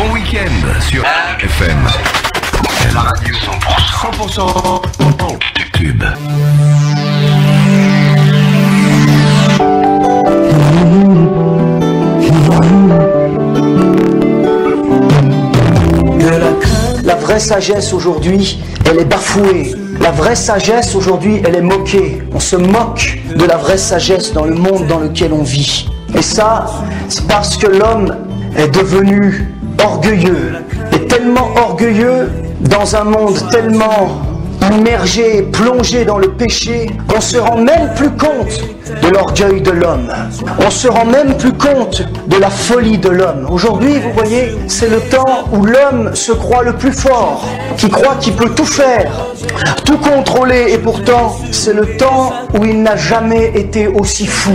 Bon week-end sur FM. La radio 100% tube. La vraie sagesse aujourd'hui, elle est bafouée. La vraie sagesse aujourd'hui, elle est moquée. On se moque de la vraie sagesse dans le monde dans lequel on vit. Et ça, c'est parce que l'homme est devenu orgueilleux. Et tellement orgueilleux dans un monde tellement immergé, plongé dans le péché, qu'on se rend même plus compte de l'orgueil de l'homme. On se rend même plus compte de la folie de l'homme. Aujourd'hui, vous voyez, c'est le temps où l'homme se croit le plus fort, qui croit qu'il peut tout faire, tout contrôler, et pourtant, c'est le temps où il n'a jamais été aussi fou,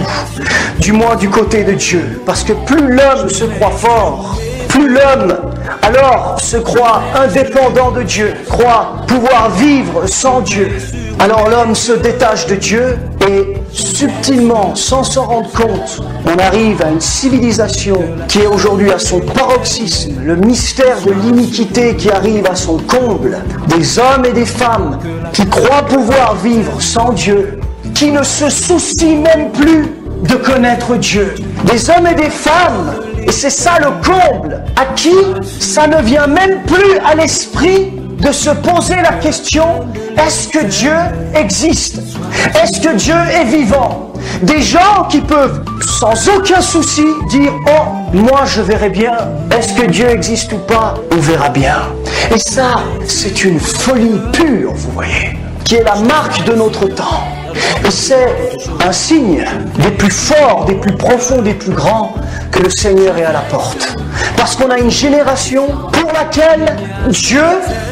du moins du côté de Dieu. Parce que plus l'homme se croit fort, plus l'homme alors se croit indépendant de Dieu, croit pouvoir vivre sans Dieu. Alors l'homme se détache de Dieu et subtilement, sans s'en rendre compte, on arrive à une civilisation qui est aujourd'hui à son paroxysme, le mystère de l'iniquité qui arrive à son comble, des hommes et des femmes qui croient pouvoir vivre sans Dieu, qui ne se soucient même plus de connaître Dieu, des hommes et des femmes. Et c'est ça le comble, à qui ça ne vient même plus à l'esprit de se poser la question, est-ce que Dieu existe? Est-ce que Dieu est vivant? Des gens qui peuvent sans aucun souci dire, oh, moi je verrai bien, est-ce que Dieu existe ou pas? On verra bien. Et ça, c'est une folie pure, vous voyez, qui est la marque de notre temps. Et c'est un signe des plus forts, des plus profonds, des plus grands, que le Seigneur est à la porte. Parce qu'on a une génération pour laquelle Dieu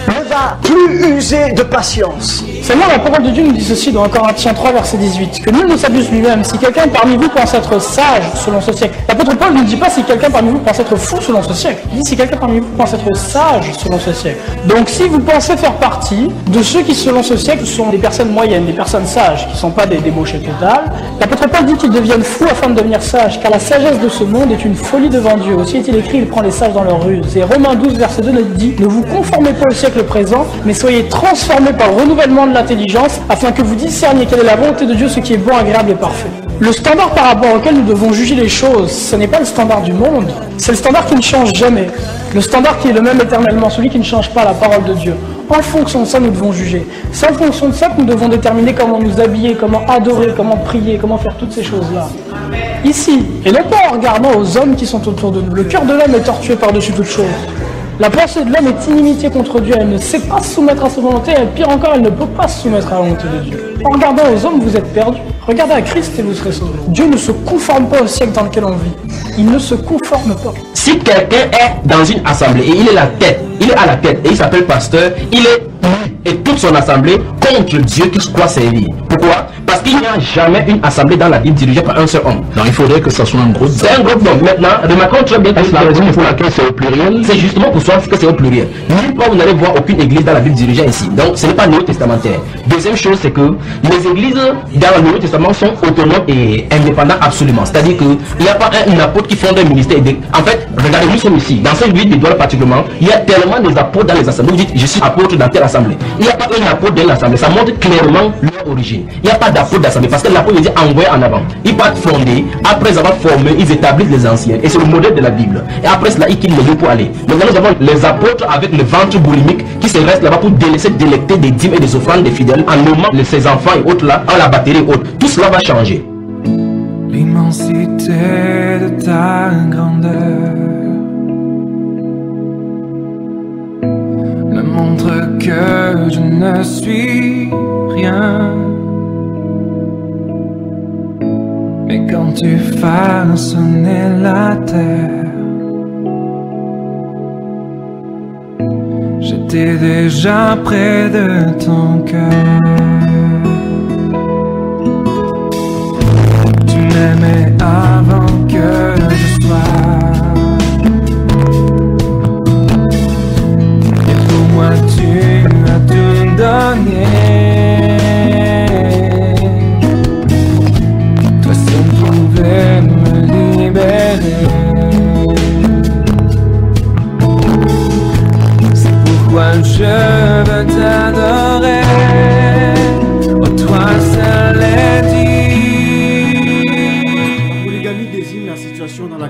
ne va plus user de patience. Seigneur, la parole de Dieu nous dit ceci dans 1 Corinthiens 3, verset 18, que nul ne s'abuse lui-même. Si quelqu'un parmi vous pense être sage selon ce siècle, l'apôtre Paul ne dit pas si quelqu'un parmi vous pense être fou selon ce siècle. Il dit si quelqu'un parmi vous pense être sage selon ce siècle. Donc si vous pensez faire partie de ceux qui selon ce siècle sont des personnes moyennes, des personnes sages, qui ne sont pas des débauchés totales, l'apôtre Paul dit qu'ils deviennent fous afin de devenir sages, car la sagesse de ce monde est une folie devant Dieu. Aussi est-il écrit, il prend les sages dans leur ruse. Et Romains 12, verset 2 nous dit, ne vous conformez pas au siècle présent, mais soyez transformés par le renouvellement de l'intelligence, afin que vous discerniez quelle est la volonté de Dieu, ce qui est bon, agréable et parfait. Le standard par rapport auquel nous devons juger les choses, ce n'est pas le standard du monde, c'est le standard qui ne change jamais. Le standard qui est le même éternellement, celui qui ne change pas, la parole de Dieu. En fonction de ça, nous devons juger. C'est en fonction de ça que nous devons déterminer comment nous habiller, comment adorer, comment prier, comment faire toutes ces choses-là. Ici, et non pas en regardant aux hommes qui sont autour de nous. Le cœur de l'homme est tortué par-dessus toute chose. La pensée de l'homme est inimitié contre Dieu. Elle ne sait pas se soumettre à sa volonté, et pire encore, elle ne peut pas se soumettre à la volonté de Dieu. En regardant aux hommes, vous êtes perdus. Regardez à Christ et vous serez sauvés. Dieu ne se conforme pas au siècle dans lequel on vit. Il ne se conforme pas. Si quelqu'un est dans une assemblée et il est la tête, il est à la tête et il s'appelle pasteur, il est et toute son assemblée contre Dieu qu'il croit servir. Pourquoi? Parce qu'il n'y a jamais une assemblée dans la Bible dirigée par un seul homme. Donc il faudrait que ça soit un groupe. C'est un groupe d'hommes. Maintenant, remarquons très bien que la raison pour laquelle c'est au pluriel, c'est justement pour ça que c'est au pluriel. Nulle part vous n'allez voir aucune église dans la Bible dirigée ici. Donc ce n'est pas néo-testamentaire. Deuxième chose, c'est que les églises dans le Nouveau Testament sont autonomes et indépendantes absolument. C'est-à-dire qu'il n'y a pas un apôtre qui fonde un ministère. En fait, regardez, nous sommes ici. Dans cette ville d'étoiles particulièrement, il y a tellement des apôtres dans les assemblées. Vous dites, je suis apôtre dans telle assemblée. Il n'y a pas un apôtre dans l'assemblée. Ça montre clairement leur origine. Il n'y a pas d'apôtre d'assemblée parce que l'apôtre dit envoyé en avant. Ils partent fonder. Après avoir formé, ils établissent les anciens. Et c'est le modèle de la Bible. Et après cela, ils quittent le lieu pour aller. Maintenant, nous avons les apôtres avec le ventre boulimique qui se restent là-bas pour laisser délecter des dîmes et des offrandes des fidèles en nommant ses enfants et autres là, en la batterie et autres. Tout cela va changer. L'immensité de ta grandeur me montre que je ne suis rien. Mais quand tu façonnais la terre, j'étais déjà près de ton cœur. Tu m'aimais avant que je sois, et pour moi tu m'as tout donné. Toi seul pouvais me libérer.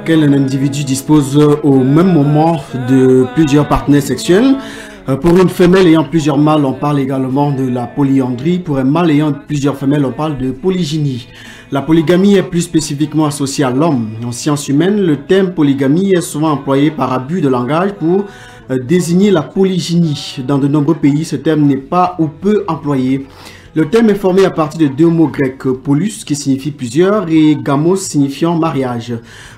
laquelle un individu dispose au même moment de plusieurs partenaires sexuels. Pour une femelle ayant plusieurs mâles, on parle également de la polyandrie. Pour un mâle ayant plusieurs femelles, on parle de polygynie. La polygamie est plus spécifiquement associée à l'homme. En sciences humaines, le terme polygamie est souvent employé par abus de langage pour désigner la polygynie. Dans de nombreux pays, ce terme n'est pas ou peu employé. Le terme est formé à partir de deux mots grecs, polus qui signifie plusieurs et gamos signifiant mariage.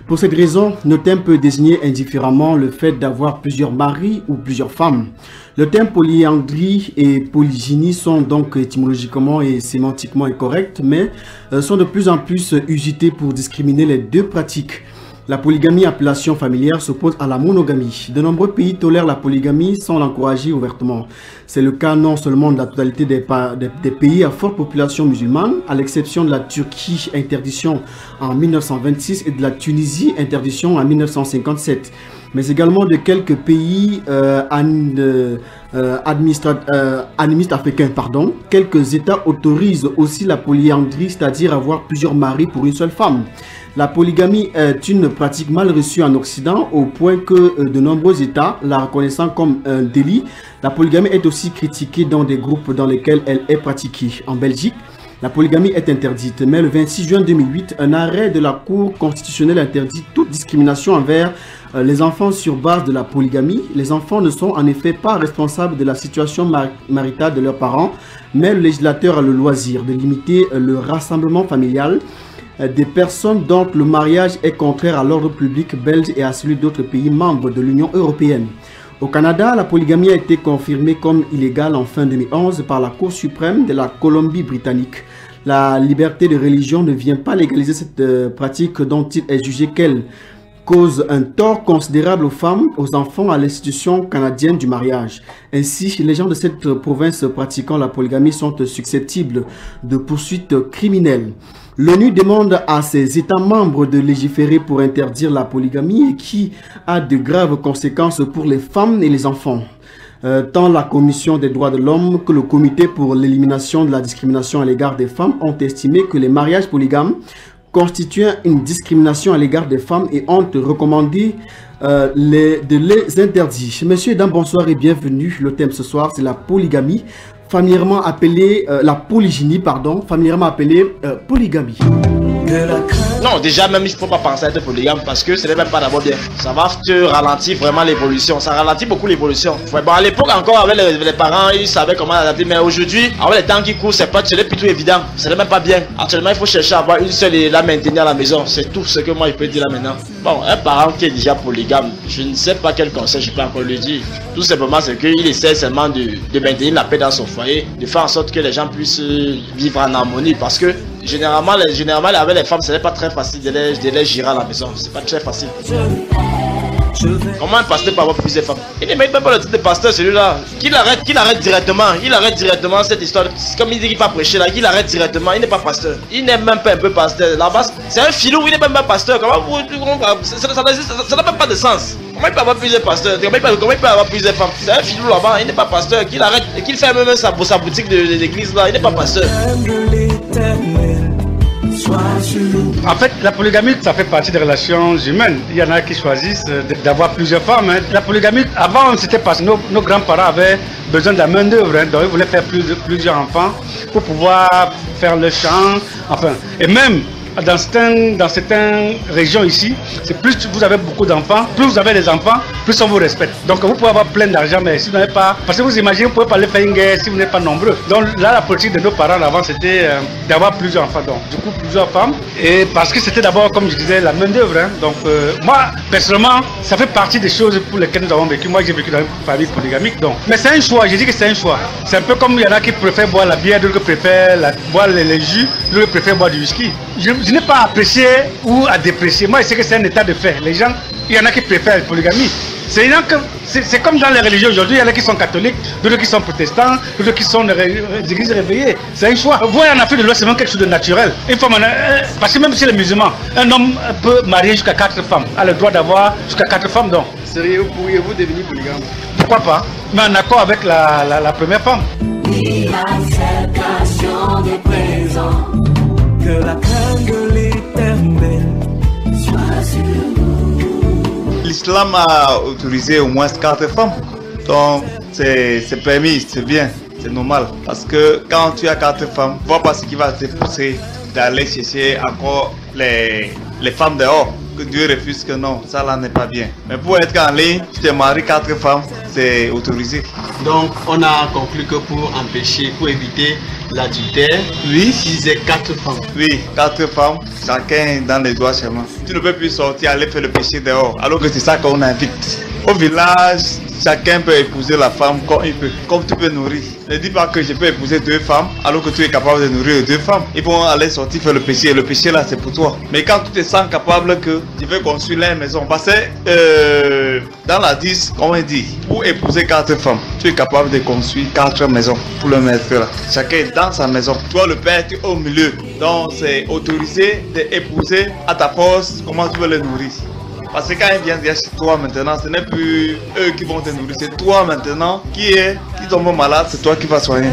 Pour cette raison, le terme peut désigner indifféremment le fait d'avoir plusieurs maris ou plusieurs femmes. Le terme polyandrie et polygynie sont donc étymologiquement et sémantiquement incorrects, mais sont de plus en plus usités pour discriminer les deux pratiques. La polygamie, appellation familière, s'oppose à la monogamie. De nombreux pays tolèrent la polygamie sans l'encourager ouvertement. C'est le cas non seulement de la totalité des pays à forte population musulmane, à l'exception de la Turquie, interdiction en 1926, et de la Tunisie, interdiction en 1957. Mais également de quelques pays animistes africains. Quelques États autorisent aussi la polyandrie, c'est-à-dire avoir plusieurs maris pour une seule femme. La polygamie est une pratique mal reçue en Occident au point que de nombreux États la reconnaissant comme un délit. La polygamie est aussi critiquée dans des groupes dans lesquels elle est pratiquée. En Belgique, la polygamie est interdite, mais le 26 juin 2008, un arrêt de la Cour constitutionnelle interdit toute discrimination envers les enfants sur base de la polygamie. Les enfants ne sont en effet pas responsables de la situation maritale de leurs parents, mais le législateur a le loisir de limiter le rassemblement familial des personnes dont le mariage est contraire à l'ordre public belge et à celui d'autres pays membres de l'Union européenne. Au Canada, la polygamie a été confirmée comme illégale en fin 2011 par la Cour suprême de la Colombie-Britannique. La liberté de religion ne vient pas légaliser cette pratique dont il est jugé qu'elle cause un tort considérable aux femmes, aux enfants, à l'institution canadienne du mariage. Ainsi, les gens de cette province pratiquant la polygamie sont susceptibles de poursuites criminelles. L'ONU demande à ses États membres de légiférer pour interdire la polygamie qui a de graves conséquences pour les femmes et les enfants. Tant la Commission des droits de l'homme que le Comité pour l'élimination de la discrimination à l'égard des femmes ont estimé que les mariages polygames constituent une discrimination à l'égard des femmes et ont recommandé de les interdire. Messieurs et dames, bonsoir et bienvenue. Le thème ce soir, c'est la polygamie, familièrement appelée polygynie, familièrement appelée polygamie. Non, déjà même il ne faut pas penser à être polygame parce que ce n'est même pas d'abord bien. Ça va te ralentir vraiment l'évolution. Ça ralentit beaucoup l'évolution. Ouais, bon, à l'époque encore avec les parents, ils savaient comment adapter. Mais aujourd'hui, avec les temps qui courent, c'est plutôt évident. Ce n'est même pas bien. Actuellement, il faut chercher à avoir une seule et la maintenir à la maison. C'est tout ce que moi je peux dire là maintenant. Bon, un parent qui est déjà polygame, je ne sais pas quel conseil je peux encore lui dire. Tout simplement, c'est qu'il essaie seulement de maintenir la paix dans son foyer, de faire en sorte que les gens puissent vivre en harmonie. Parce que généralement avec les femmes, ce n'est pas très facile de les gérer à la maison. C'est pas très facile. Comment un pasteur peut avoir plusieurs femmes? Il ne mérite même pas le titre de pasteur, celui-là. Qu'il arrête directement. Il arrête directement cette histoire. Comme il dit qu'il va prêcher là, qu'il arrête directement. Il n'est pas pasteur. Il n'est même pas un peu pasteur. Là-bas, c'est un filou, il n'est même pas pasteur. Comment vous ça n'a même pas de sens. Comment il peut avoir plusieurs pasteurs? Comment il peut avoir plusieurs femmes? C'est un filou là-bas, il n'est pas pasteur. Qu'il arrête, qu'il fait même sa boutique de l'église là, il n'est pas pasteur. En fait, la polygamie, ça fait partie des relations humaines. Il y en a qui choisissent d'avoir plusieurs femmes. La polygamie, avant, c'était parce que nos grands-parents avaient besoin de la main-d'œuvre. Donc, ils voulaient faire plusieurs enfants pour pouvoir faire le champ. Enfin, et même dans certaines régions ici, c'est plus vous avez beaucoup d'enfants, plus vous avez des enfants, plus on vous respecte. Donc vous pouvez avoir plein d'argent, mais si vous n'avez pas, parce que vous imaginez, vous pouvez pas aller faire une guerre si vous n'êtes pas nombreux. Donc là, la politique de nos parents avant, c'était d'avoir plusieurs enfants, donc du coup plusieurs femmes, et parce que c'était d'abord, comme je disais, la main d'œuvre. Donc moi, personnellement, ça fait partie des choses pour lesquelles nous avons vécu. Moi, j'ai vécu dans une famille polygamique, donc. Mais c'est un choix. Je dis que c'est un choix. C'est un peu comme il y en a qui préfèrent boire la bière, d'autres qui préfèrent boire les jus, d'autres qui préfèrent boire du whisky. Je n'ai pas apprécié ou à déprécier. Moi, je sais que c'est un état de fait. Les gens, il y en a qui préfèrent la polygamie. C'est comme dans les religions aujourd'hui. Il y en a qui sont catholiques, d'autres qui sont protestants, d'autres qui sont des églises réveillées. C'est un choix. Vous voyez, en Afrique de l'Ouest, c'est même quelque chose de naturel. Parce que même chez les musulmans, un homme peut marier jusqu'à 4 femmes, a le droit d'avoir jusqu'à 4 femmes. Donc, pourriez-vous devenir polygame? Pourquoi pas? Mais en accord avec la première femme. Que la crainte de l'éternel soit sur nous. l'islam a autorisé au moins 4 femmes. Donc c'est permis, c'est bien, c'est normal. Parce que quand tu as 4 femmes, vois pas ce qui va te pousser d'aller chercher encore les femmes dehors. Que Dieu refuse que non, ça là n'est pas bien. Mais pour être en ligne, tu te maries 4 femmes, c'est autorisé. Donc on a conclu que pour empêcher, pour éviter l'adultère, oui, ils aient 4 femmes. Oui, 4 femmes, chacun dans les doigts seulement. Tu ne peux plus sortir, aller faire le péché dehors, alors que c'est ça qu'on invite. Au village, chacun peut épouser la femme comme il peut, comme tu peux nourrir. Ne dis pas que je peux épouser 2 femmes alors que tu es capable de nourrir 2 femmes. Ils vont aller sortir faire le péché et le péché là c'est pour toi. Mais quand tu te sens capable que tu veux construire la maison, parce que dans la 10, comme on dit, pour épouser 4 femmes, tu es capable de construire 4 maisons pour le mettre là. Chacun est dans sa maison. Toi le père, tu es au milieu. Donc c'est autorisé d'épouser à ta force comment tu veux les nourrir. Parce que quand ils viennent chez toi maintenant, ce n'est plus eux qui vont te nourrir, c'est toi maintenant qui tombe malade, c'est toi qui vas soigner.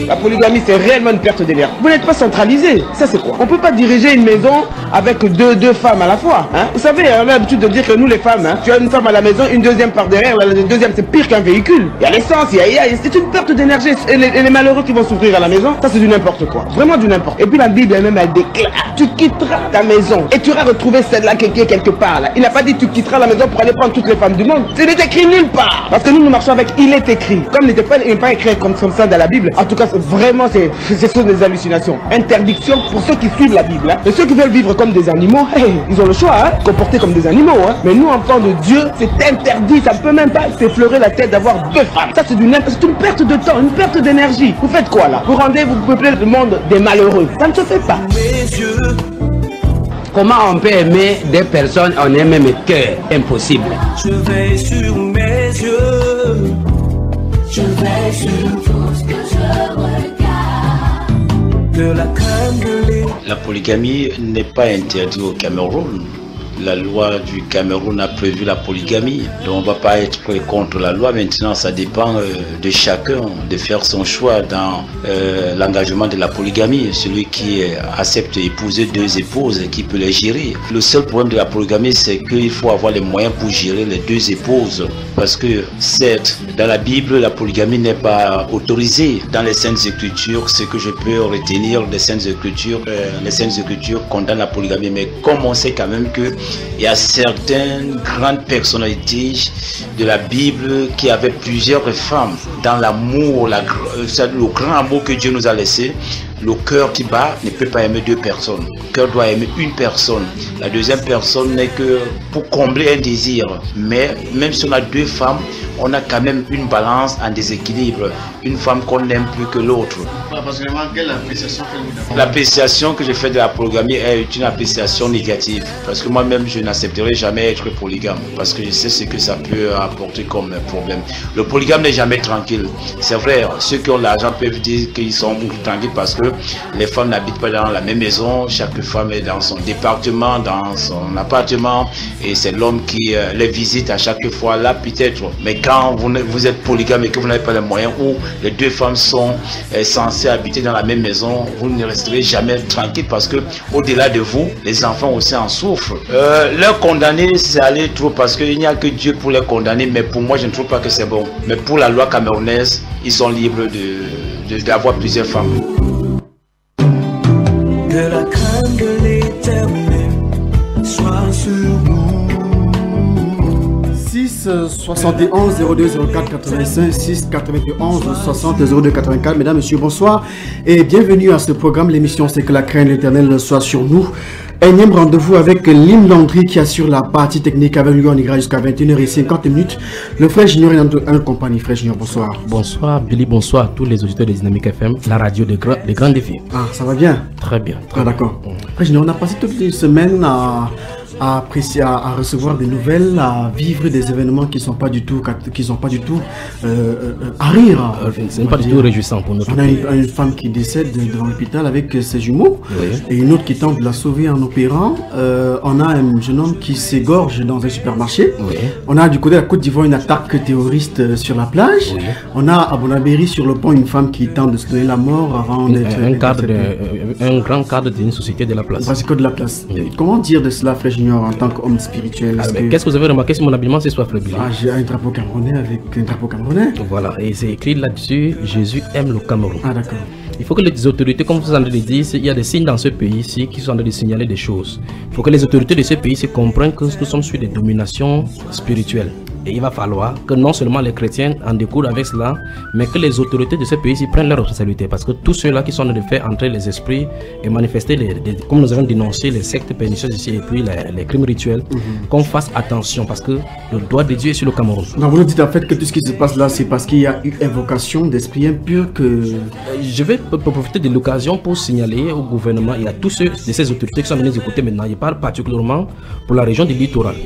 La polygamie, c'est réellement une perte d'énergie. Vous n'êtes pas centralisé. Ça, c'est quoi? On ne peut pas diriger une maison avec deux femmes à la fois. Hein? Vous savez, on a l'habitude de dire que nous, les femmes, hein, tu as une femme à la maison, une deuxième par derrière. La deuxième, c'est pire qu'un véhicule. Il y a l'essence, c'est une perte d'énergie. Et les malheureux qui vont souffrir à la maison, ça, c'est du n'importe quoi. Vraiment du n'importe. Et puis la Bible elle-même, elle déclare, tu quitteras ta maison et tu iras retrouver celle-là qui est quelque part. Là. Il n'a pas dit tu quitteras la maison pour aller prendre toutes les femmes du monde. Ce n'est écrit nulle part. Parce que nous marchons avec il est écrit. Comme il n'est pas écrit comme ça dans la Bible. En tout cas, vraiment, ce sont des hallucinations. Interdiction pour ceux qui suivent la Bible. Hein. Et ceux qui veulent vivre comme des animaux, hey, ils ont le choix, hein, comporter comme des animaux. Hein. Mais nous, enfants de Dieu, c'est interdit. Ça ne peut même pas s'effleurer la tête d'avoir 2 femmes. Ça, c'est une perte de temps, une perte d'énergie. Vous faites quoi là? Vous peuplez le monde des malheureux. Ça ne se fait pas. Comment on peut aimer des personnes en un même cœur? Impossible. Je vais sur mes yeux. Je vais sur tout ce que je regarde. De la crème de lait. La polygamie n'est pas interdite au Cameroun. La loi du Cameroun a prévu la polygamie. Donc on ne va pas être contre la loi. Maintenant, ça dépend de chacun de faire son choix dans l'engagement de la polygamie. Celui qui accepte d'épouser 2 épouses, qui peut les gérer. Le seul problème de la polygamie, c'est qu'il faut avoir les moyens pour gérer les 2 épouses. Parce que, certes, dans la Bible, la polygamie n'est pas autorisée. Dans les Saintes Écritures, ce que je peux retenir des Saintes Écritures, les Saintes Écritures condamnent la polygamie. Mais comme on sait quand même que il y a certaines grandes personnalités de la Bible qui avaient plusieurs femmes dans l'amour, le grand amour que Dieu nous a laissé. Le cœur qui bat ne peut pas aimer 2 personnes. Le cœur doit aimer une personne. La deuxième personne n'est que pour combler un désir. Mais même si on a 2 femmes, on a quand même une balance en déséquilibre. Une femme qu'on aime plus que l'autre. L'appréciation que je fais de la polygamie est une appréciation négative. Parce que moi-même, je n'accepterai jamais être polygame. Parce que je sais ce que ça peut apporter comme problème. Le polygame n'est jamais tranquille. C'est vrai, ceux qui ont l'argent peuvent dire qu'ils sont tranquilles parce que les femmes n'habitent pas dans la même maison. Chaque femme est dans son département, dans son appartement. Et c'est l'homme qui les visite à chaque fois. Là, peut-être. Mais quand vous êtes polygame et que vous n'avez pas les moyens, ou les 2 femmes sont censées habiter dans la même maison, vous ne resterez jamais tranquille parce que au-delà de vous, les enfants aussi en souffrent. Leur condamner, c'est aller trop parce qu'il n'y a que Dieu pour les condamner. Mais pour moi, je ne trouve pas que c'est bon. Mais pour la loi camerounaise, ils sont libres d'avoir plusieurs femmes. Que la crème de l'éternel soit sur nous. 6 71 02 04 85 6 91 60 02 84. Mesdames, Messieurs, bonsoir et bienvenue à ce programme. L'émission C'est que la crainte de l'éternel soit sur nous. Énième rendez-vous avec Lim Landry qui assure la partie technique avec lui. On ira jusqu'à 21h50. Le frère Junior est en compagnie. Frère Junior, bonsoir. Bonsoir Billy, bonsoir à tous les auditeurs de Dynamique FM, la radio des grands défis. Ah, ça va bien? Très bien. Ah, d'accord. Frère Junior, on a passé toutes les semaines à apprécier, à recevoir des nouvelles, à vivre des événements qui sont pas du tout à rire. C'est pas du tout réjouissant pour nous. On a une femme qui décède devant l'hôpital avec ses jumeaux, oui. Et une autre qui tente de la sauver en opérant. On a un jeune homme qui s'égorge dans un supermarché. Oui. On a du côté de la Côte d'Ivoire une attaque terroriste sur la plage. Oui. On a à Bonabéry sur le pont une femme qui tente de se donner la mort avant d'être un grand cadre d'une société de la place. De la place. Oui. Comment dire de cela, frère Junior? Junior, en tant qu'homme spirituel? Qu'est-ce que vous avez remarqué sur mon habillement ce soir, Frère Billy? J'ai un drapeau camerounais avec un drapeau camerounais. Voilà, et c'est écrit là-dessus, Jésus aime le Cameroun. Ah d'accord. Il faut que les autorités, comme vous en avez dit, il y a des signes dans ce pays-ci qui sont en train de signaler des choses. Il faut que les autorités de ce pays-ci comprennent que nous sommes sur des dominations spirituelles. Et il va falloir que non seulement les chrétiens en découlent avec cela, mais que les autorités de ce pays-ci prennent leurs responsabilités. Parce que tous ceux-là qui sont en train de faire entrer les esprits et manifester, comme nous avons dénoncé les sectes pernicieuses ici et puis les crimes rituels, qu'on fasse attention parce que le doigt de Dieu est sur le Cameroun. Donc vous nous dites en fait que tout ce qui se passe là, c'est parce qu'il y a eu invocation d'esprits impurs que... Je vais profiter de l'occasion pour signaler au gouvernement et à tous ceux de ces autorités qui sont venus nous écouter maintenant. Je parle particulièrement pour la région du littoral,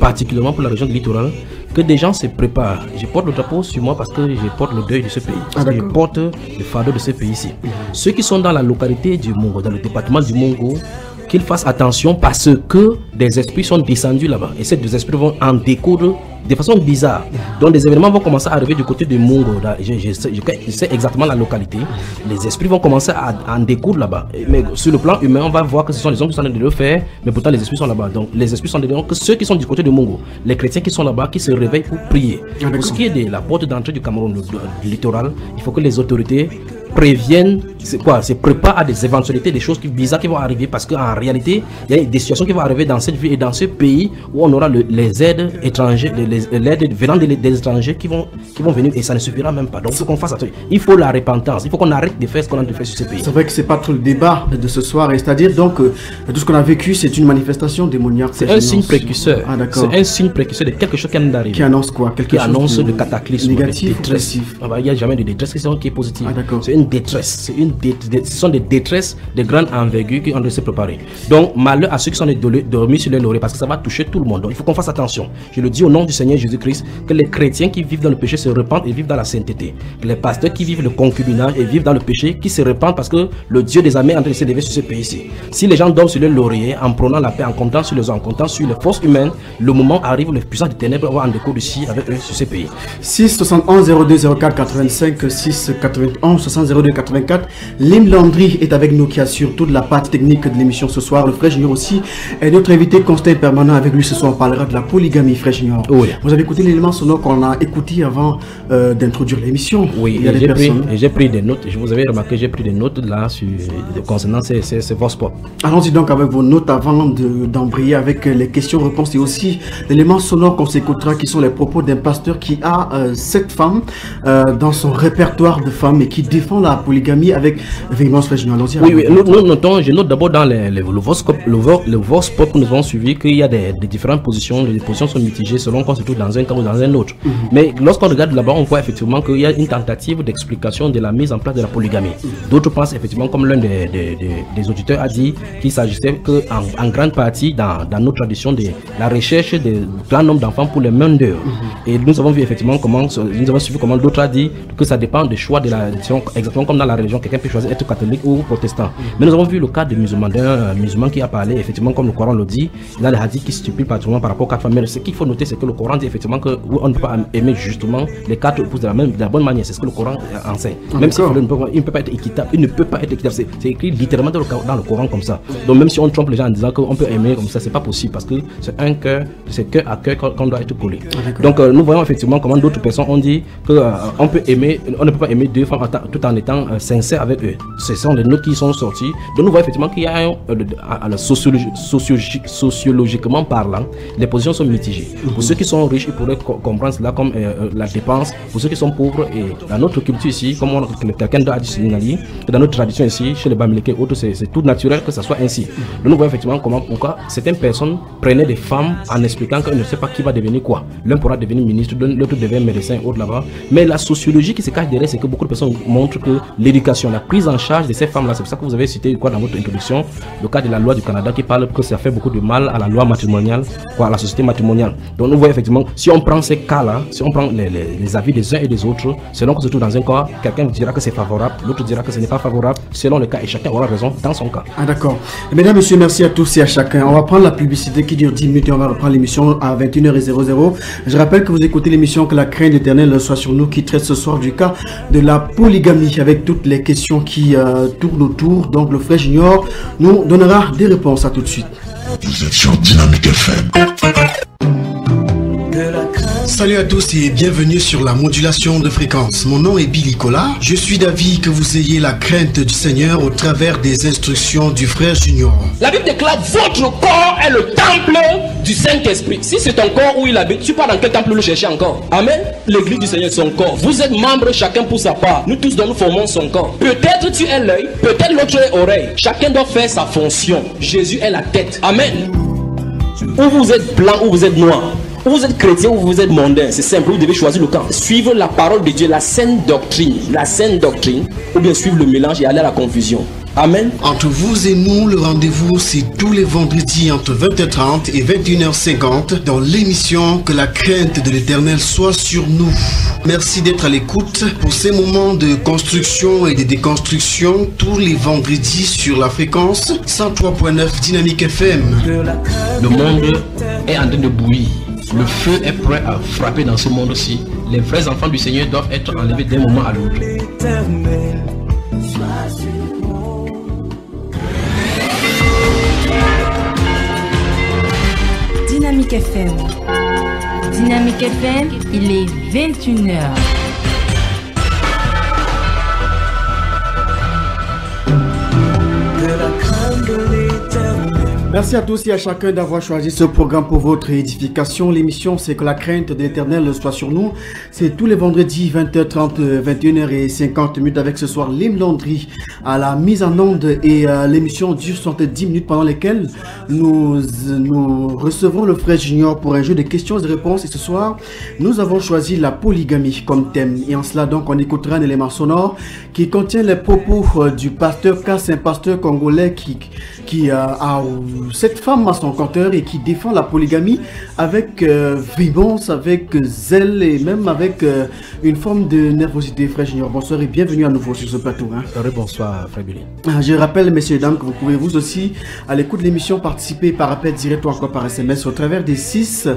que des gens se préparent. Je porte le drapeau sur moi parce que je porte le deuil de ce pays. Parce que je porte le fardeau de ce pays-ci. Ceux qui sont dans la localité du Mungo, dans le département du Mungo, qu'ils fassent attention parce que des esprits sont descendus là-bas. Et ces deux esprits vont en découdre de façon bizarre. Donc des événements vont commencer à arriver du côté de Mungo. Je sais exactement la localité. Les esprits vont commencer à en découdre là-bas. Mais sur le plan humain, on va voir que ce sont les hommes qui sont en train de le faire. Mais pourtant les esprits sont là-bas. Donc les esprits sont dedans. Que ceux qui sont du côté de Mungo, les chrétiens qui sont là-bas, qui se réveillent pour prier. Pour ce qui est de la porte d'entrée du Cameroun, du littoral, il faut que les autorités préviennent, se préparent à des éventualités, des choses bizarres qui vont arriver parce qu'en réalité, il y a des situations qui vont arriver dans cette ville et dans ce pays où on aura les aides étrangères, l'aide venant des étrangers qui vont venir et ça ne suffira même pas. Donc il faut qu'on fasse attention. Il faut la repentance, il faut qu'on arrête de faire ce qu'on a de faire sur ce pays. C'est vrai que c'est pas trop le débat de ce soir, c'est-à-dire donc tout ce qu'on a vécu, c'est une manifestation démoniaque. C'est un signe précurseur. C'est un signe précurseur de quelque chose qui vient d'arriver. Qui annonce quoi? Qui annonce le cataclysme, négatif, il n'y a jamais de détresse qui est positive. C'est une détresse, ce sont des détresses de grande envergure qui ont de se préparer. Donc malheur à ceux qui sont dormis sur les lauriers parce que ça va toucher tout le monde. Donc il faut qu'on fasse attention. Je le dis au nom du Seigneur Jésus-Christ, que les chrétiens qui vivent dans le péché se repentent et vivent dans la sainteté. Que les pasteurs qui vivent le concubinage et vivent dans le péché, qui se repentent parce que le Dieu des armées est en train de se lever sur ce pays-ci. Si les gens dorment sur les lauriers en prenant la paix, en comptant sur les hommes, en comptant sur les forces humaines, le moment arrive où les puissances des ténèbres vont en découdre ici avec eux sur ce pays. 6 71 02 04 85 6 91 60 02 84. Lim Landry est avec nous qui assure toute la partie technique de l'émission ce soir. Le Frère Junior aussi est notre invité constant et permanent. Avec lui ce soir on parlera de la polygamie, Frère Junior. Oui. Vous avez écouté l'élément sonore qu'on a écouté avant d'introduire l'émission. Oui, j'ai pris des notes. Je vous avais remarqué, j'ai pris des notes là concernant ces vox pop. Allons-y donc avec vos notes avant d'embrayer avec les questions-réponses et aussi l'élément sonore qu'on s'écoutera qui sont les propos d'un pasteur qui a 7 femmes dans son répertoire de femmes et qui défend la polygamie avec véhémence. Frère Junior. Oui, je note d'abord dans le vox pop que nous avons suivi qu'il y a des différentes positions. Les positions sont mitigées selon qu'on se trouve dans un cas ou dans un autre. Mais lorsqu'on regarde là-bas, on voit effectivement qu'il y a une tentative d'explication de la mise en place de la polygamie. D'autres pensent effectivement, comme l'un des auditeurs a dit, qu'il s'agissait qu'en grande partie dans notre tradition de la recherche de grand nombre d'enfants pour les mendiants. Et nous avons vu effectivement nous avons suivi comment d'autres a dit que ça dépend des choix de la religion, exactement comme dans la religion, quelqu'un peut choisir être catholique ou protestant. Mais nous avons vu le cas des musulmans, d'un musulman qui a parlé effectivement comme le Coran le dit, il a des hadiths qui stipulent particulièrement par rapport aux 4 femmes. Mais ce qu'il faut noter, c'est que le Coran dit effectivement qu'on ne peut pas aimer justement les 4 épouses de la bonne manière. C'est ce que le Coran enseigne. Même si il ne peut pas être équitable, c'est écrit littéralement dans le Coran comme ça. Donc même si on trompe les gens en disant qu'on peut aimer comme ça, c'est pas possible parce que c'est un cœur, c'est cœur à cœur qu'on doit être collé. Donc nous voyons effectivement comment d'autres personnes ont dit qu'on peut aimer, on ne peut pas aimer 2 femmes tout en étant sincère avec eux. Ce sont les notes qui sont sorties. Donc nous voyons effectivement qu'il y a sociologiquement parlant, les positions sont mitigées. Pour ceux qui sont riches, ils pourraient comprendre cela comme la dépense. Pour ceux qui sont pauvres, et dans notre culture ici, comme quelqu'un a dit, dans notre tradition ici, chez les Bamileke et autres, c'est tout naturel que ça soit ainsi. Donc nous voyons effectivement pourquoi certaines personnes prenaient des femmes en expliquant qu'elles ne savent pas qui va devenir quoi. L'un pourra devenir ministre, l'autre devient médecin, autre là-bas. Mais la sociologie qui se cache derrière, c'est que beaucoup de personnes montrent que l'éducation, la prise en charge de ces femmes-là, c'est pour ça que vous avez cité dans votre introduction, le cas de la loi du Canada qui parle que ça fait beaucoup de mal à la loi matrimoniale, à la société matrimoniale. Donc nous voyons effectivement, si on prend ces cas-là, si on prend les avis des uns et des autres, selon qu'on se trouve dans un cas, quelqu'un dira que c'est favorable, l'autre dira que ce n'est pas favorable, selon le cas, et chacun aura raison dans son cas. Ah d'accord. Mesdames, messieurs, merci à tous et à chacun. On va prendre la publicité qui dure 10 minutes et on va reprendre l'émission à 21h00. Je rappelle que vous écoutez l'émission Que la crainte éternelle soit sur nous, qui traite ce soir du cas de la polygamie avec toutes les questions qui tournent autour. Donc le Frère Junior nous donnera des réponses. À tout de suite. Vous êtes sur Dynamique FM. Salut à tous et bienvenue sur la modulation de fréquence. Mon nom est Billy Cola. Je suis d'avis que vous ayez la crainte du Seigneur au travers des instructions du frère Junior. La Bible déclare votre corps est le temple du Saint-Esprit. Si c'est ton corps où il habite, tu pars dans quel temple le chercher encore? Amen. L'église du Seigneur est son corps. Vous êtes membres chacun pour sa part. Nous tous nous formons son corps. Peut-être tu es l'œil, peut-être l'autre est oreille. Chacun doit faire sa fonction. Jésus est la tête. Amen. Ou vous êtes blanc ou vous êtes noir. Ou vous êtes chrétien ou vous êtes mondain, c'est simple, vous devez choisir le camp. Suivre la parole de Dieu, la sainte doctrine, ou bien suivre le mélange et aller à la confusion. Amen. Entre vous et nous, le rendez-vous, c'est tous les vendredis entre 20h30 et 21h50 dans l'émission Que la crainte de l'Éternel soit sur nous. Merci d'être à l'écoute pour ces moments de construction et de déconstruction tous les vendredis sur la fréquence 103.9 Dynamique FM. Le monde est en train de bouillir. Le feu est prêt à frapper dans ce monde-ci. Les vrais enfants du Seigneur doivent être enlevés d'un moment à l'autre. Dynamique FM. Dynamique FM, il est 21h. Merci à tous et à chacun d'avoir choisi ce programme pour votre édification. L'émission, c'est Que la crainte de l'Éternel soit sur nous. C'est tous les vendredis 20h30, 21h50 avec ce soir Lim Landry à la mise en onde et l'émission dure 70 minutes pendant lesquelles nous recevons le frère Junior pour un jeu de questions et réponses. Et ce soir, nous avons choisi la polygamie comme thème. Et en cela, donc, on écoutera un élément sonore qui contient les propos du pasteur Cass, un pasteur congolais qui a cette femme à son compteur et qui défend la polygamie avec vivance, avec zèle et même avec une forme de nervosité. Frère Junior, bonsoir et bienvenue à nouveau sur ce plateau. Bonsoir, frère Billy. Je rappelle, messieurs et dames, que vous pouvez vous aussi, à l'écoute de l'émission, participer par appel direct ou encore par SMS au travers des 6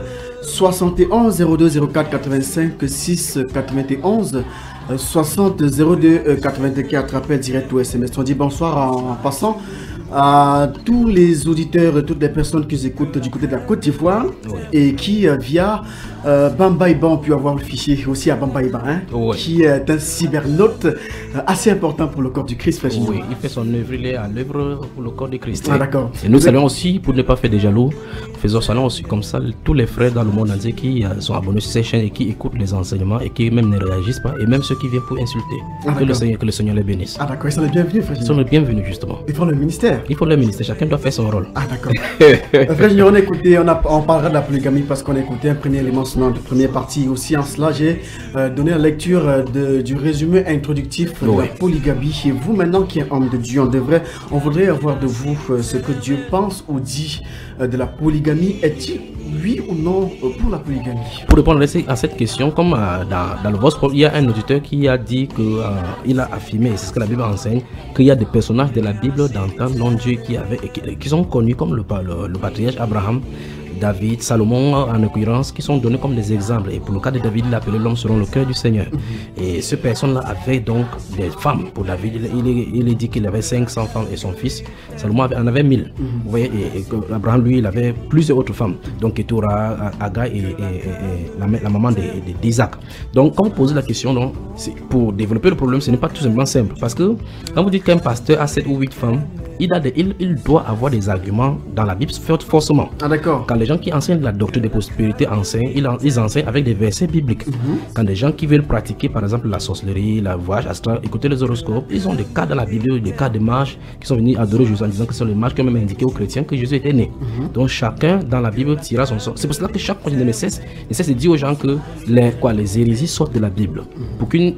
71 02 04 85 6 91 60 02 84 appel direct ou SMS. On dit bonsoir en passant à tous les auditeurs, toutes les personnes qui écoutent du côté de la Côte d'Ivoire et qui via Bambaïba ont pu avoir le fichier aussi à Bambaïba, qui est un cybernaute assez important pour le corps du Christ. Oui, il fait son œuvre, il est à l'œuvre pour le corps du Christ. Ah, d'accord. Et nous saluons aussi, pour ne pas faire des jaloux, faisons saluons aussi comme ça tous les frères dans le monde entier qui sont abonnés sur ces chaînes et qui écoutent les enseignements et qui même ne réagissent pas, et même ceux qui viennent pour insulter. Que le Seigneur les bénisse. Ah d'accord, ils sont les bienvenus, frère. Ils sont les bienvenus justement. Ils font le ministère. Il faut le ministère, chacun doit faire son rôle. Ah d'accord. Frère Junior, on parlera de la polygamie parce qu'on a écouté un premier élément sonore de première partie. Aussi en cela, j'ai donné la lecture du résumé introductif de la polygamie. Et vous maintenant qui êtes homme de Dieu, on voudrait avoir de vous ce que Dieu pense ou dit de la polygamie. Est-il oui ou non pour la polygamie? Pour répondre à cette question, comme dans le Gospel, il y a un auditeur qui a dit qu'il a affirmé, c'est ce que la Bible enseigne, qu'il y a des personnages de la Bible d'antan, non-Dieu, qui sont connus comme le patriarche Abraham, David, Salomon en l'occurrence, qui sont donnés comme des exemples. Et pour le cas de David, il appelait l'homme selon le cœur du Seigneur. Et ce personne-là avait donc des femmes. Pour David, il est dit qu'il avait 500 femmes et son fils. Salomon en avait 1000. Vous voyez, et Abraham, lui, il avait plusieurs autres femmes. Donc Ketura, Aga et la maman d'Isaac. Donc quand vous posez la question, donc, pour développer le problème, ce n'est pas tout simplement simple. Parce que quand vous dites qu'un pasteur a 7 ou 8 femmes, il doit avoir des arguments dans la Bible forcément. Ah d'accord. Quand les gens qui enseignent la doctrine de prospérité enseignent, ils enseignent avec des versets bibliques. Quand des gens qui veulent pratiquer par exemple la sorcellerie, la voyage astral, écouter les horoscopes, ils ont des cas dans la Bible, des cas de mages qui sont venus adorer Jésus en disant que ce sont les mages qui ont même indiqué aux chrétiens que Jésus était né. Donc chacun dans la Bible tirera son sort. C'est pour cela que chaque fois ne cesse de dire aux gens que les hérésies sortent de la Bible. Pour qu'une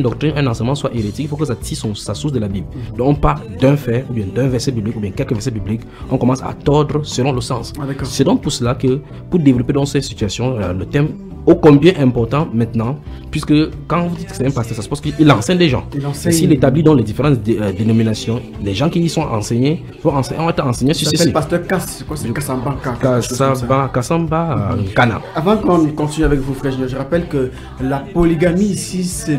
doctrine, un enseignement soit hérétique, il faut que ça tire sa source de la Bible. Donc on part d'un fait ou bien d'un verset biblique ou bien quelques versets bibliques, on commence à tordre selon le sens. C'est donc pour cela que pour développer dans ces situations, le thème ô combien important maintenant, puisque quand vous dites que c'est un pasteur, ça se pose qu'il enseigne des gens. S'il établit dans les différentes dénominations, les gens qui y sont enseignés vont être enseignés sur ceci. Le pasteur Kass, c'est quoi, c'est Kassamba, Kana. Avant qu'on continue avec vous, frère, je rappelle que la polygamie ici, c'est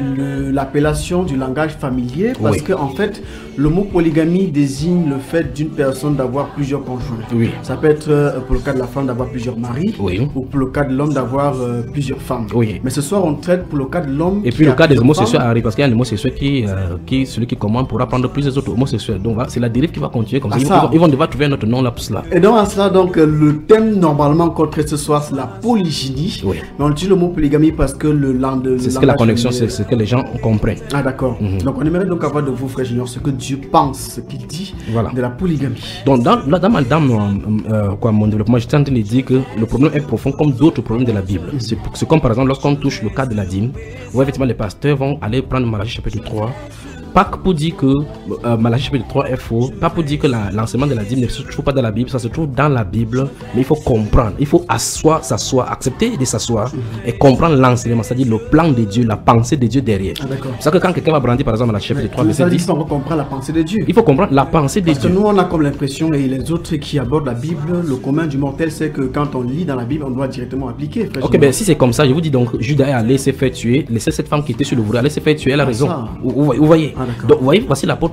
l'appellation du langage familier, parce que en fait, le mot polygamie désigne le fait d'une personne d'avoir plusieurs conjoints. Oui. Ça peut être pour le cas de la femme d'avoir plusieurs maris, ou pour le cas de l'homme d'avoir plusieurs femmes. Oui. Mais ce soir, on traite pour le cas de l'homme. Et puis le cas des homosexuels arrive, parce qu'il y a un homosexuel celui qui commande pourra prendre plusieurs autres homosexuels. Donc c'est la dérive qui va continuer comme ça. Ils vont devoir trouver un autre nom là pour cela. Et donc à cela, donc le thème normalement qu'on traite ce soir, c'est la polygynie. Oui. Mais on utilise le mot polygamie parce que c'est ce que la connexion, c'est ce que les gens comprennent. Ah d'accord. Donc on aimerait donc avoir de vous, frère Junior, ce que Dieu pense, ce qu'il dit de la polygamie. Donc dans mon développement, j'étais en train de dire que le problème est profond comme d'autres problèmes de la Bible. C'est comme par exemple lorsqu'on touche le cas de la dîme, où effectivement les pasteurs vont aller prendre Malachie chapitre 3. Pas pour dire que Malachie chapitre 3 est faux, pas pour dire que l'enseignement de la dîme ne se trouve pas dans la Bible, ça se trouve dans la Bible, mais il faut comprendre, il faut s'asseoir, accepter de s'asseoir et comprendre l'enseignement, c'est-à-dire le plan de Dieu, la pensée de Dieu derrière. Ah, d'accord. C'est ça que quand quelqu'un va brandir par exemple Malachie chapitre 3, verset 10, il faut comprendre la pensée de Dieu. Il faut comprendre la pensée de Dieu. Parce que nous on a comme l'impression, et les autres qui abordent la Bible, le commun du mortel, c'est que quand on lit dans la Bible, on doit directement appliquer. Ok, ben si c'est comme ça, je vous dis donc, Judas est allé se faire tuer, laissez cette femme qui était sur le volet, aller se faire tuer, elle a raison. Vous voyez. Donc vous voyez,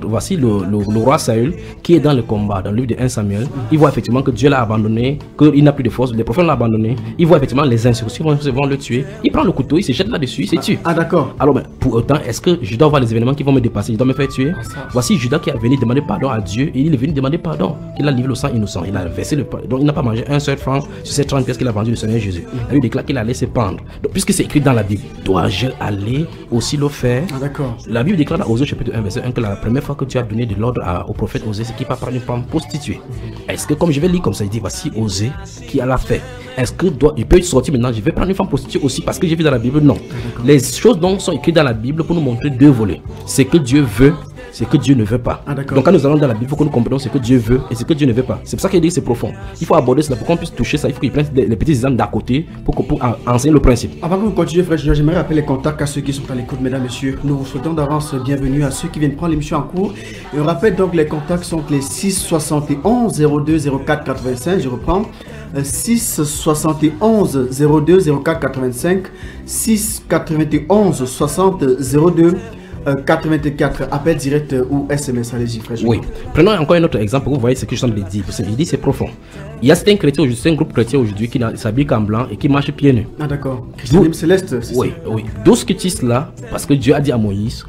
voici le roi Saül qui est dans le combat, dans le livre de 1 Samuel. Il voit effectivement que Dieu l'a abandonné, qu'il n'a plus de force, les prophètes l'ont abandonné. Il voit effectivement les insurrections vont le tuer. Il prend le couteau, il se jette là-dessus, il se tue. Ah d'accord. Alors ben, pour autant, est-ce que je dois voir les événements qui vont me dépasser, je dois me faire tuer? Voici Judas qui est venu demander pardon à Dieu et il est venu demander pardon. Il a livré le sang innocent, il a versé le pardon. Donc il n'a pas mangé un seul franc sur ces 30 pièces qu'il a vendu du Seigneur Jésus. Il lui déclare qu'il allait se pendre. Donc puisque c'est écrit dans la Bible, dois-je aller aussi le faire? Ah d'accord. La Bible déclare dans Osée chapitre 1 verset 1 que la première fois que tu as donné de l'ordre au prophète Osée, c'est qu'il va prendre une femme prostituée. Est-ce que comme je vais lire comme ça, il dit voici Osée qui a la fait. Est-ce que il peut sortir maintenant, je vais prendre une femme prostituée aussi parce que j'ai vu dans la Bible? Non. Les choses donc sont écrites dans la Bible pour nous montrer deux volets. C'est que Dieu veut, c'est que Dieu ne veut pas. Donc quand nous allons dans la Bible, il faut que nous comprenions ce que Dieu veut et ce que Dieu ne veut pas. C'est pour ça qu'il dit que c'est profond. Il faut aborder cela pour qu'on puisse toucher ça. Il faut qu'il prenne les petits exemples d'à côté pour enseigner le principe. Avant que vous continuiez, frère, j'aimerais rappeler les contacts à ceux qui sont à l'écoute, mesdames, messieurs. Nous vous souhaitons d'avance bienvenue à ceux qui viennent prendre l'émission en cours. Et on rappelle donc les contacts sont les 6 71 02 04 85. Je reprends. 6 71 02 04 85, 6 91 60 02 84, appel direct ou SMS, allez-y, frère. Oui, prenons encore un autre exemple pour vous voyez ce que je suis en train de dire. Il dit c'est profond. Il y a certains chrétiens aujourd'hui, c'est un groupe chrétien aujourd'hui qui s'habille en blanc et qui marche pieds nus. Ah d'accord. Christianisme céleste, c'est oui, ça. Oui. D'où ce que tu es là, parce que Dieu a dit à Moïse,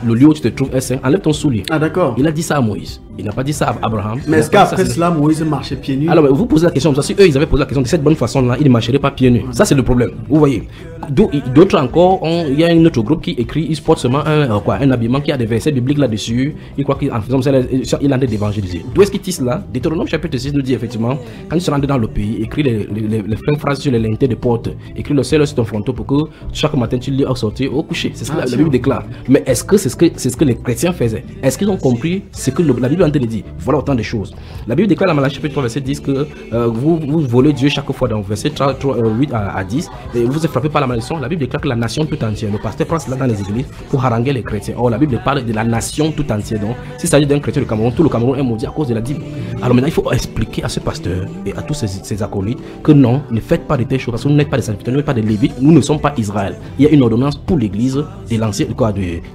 le lieu où tu te trouves est saint, enlève ton soulier. Ah d'accord. Il a dit ça à Moïse. Il n'a pas dit ça à Abraham. Mais est-ce qu'après cela, Moïse marchait pieds nus? Alors, vous posez la question, si eux ils avaient posé la question de cette bonne façon-là, ils ne marcheraient pas pieds nus. Ça c'est le problème. Vous voyez. D'autres encore, il y a un autre groupe qui écrit, il porte seulement un habillement qui a des versets bibliques là-dessus. Il croit qu'en faisant ça, il est en train d'évangéliser. D'où est-ce qu'il tisse là? Deutéronome chapitre 6 nous dit effectivement, quand tu rentres dans le pays, écris les phrases sur les linteaux de porte, écris le ciel sur ton fronton pour que chaque matin tu lis au sortir, au coucher. C'est ce que la Bible déclare. Mais est-ce que c'est ce que les chrétiens faisaient? Est-ce qu'ils ont compris ce que la Bible a dit? Voilà autant de choses. La Bible déclare dans Malachie chapitre 3 verset 10 que vous volez Dieu chaque fois dans verset 8 à 10 et vous êtes frappé par la malédiction. La Bible déclare que la nation tout entière, le pasteur prend cela dans les églises pour haranguer les chrétiens. Or la Bible parle de la nation tout entière. Donc s'il s'agit d'un chrétien du Cameroun, tout le Cameroun est maudit à cause de la dîme. Alors maintenant il faut expliquer à ce pasteur et à tous ses acolytes que non, ne faites pas de telles choses parce que vous n'êtes pas des sacrificateurs, vous n'êtes pas des lévites, nous ne sommes pas Israël. Il y a une ordonnance pour l'église de l'ancien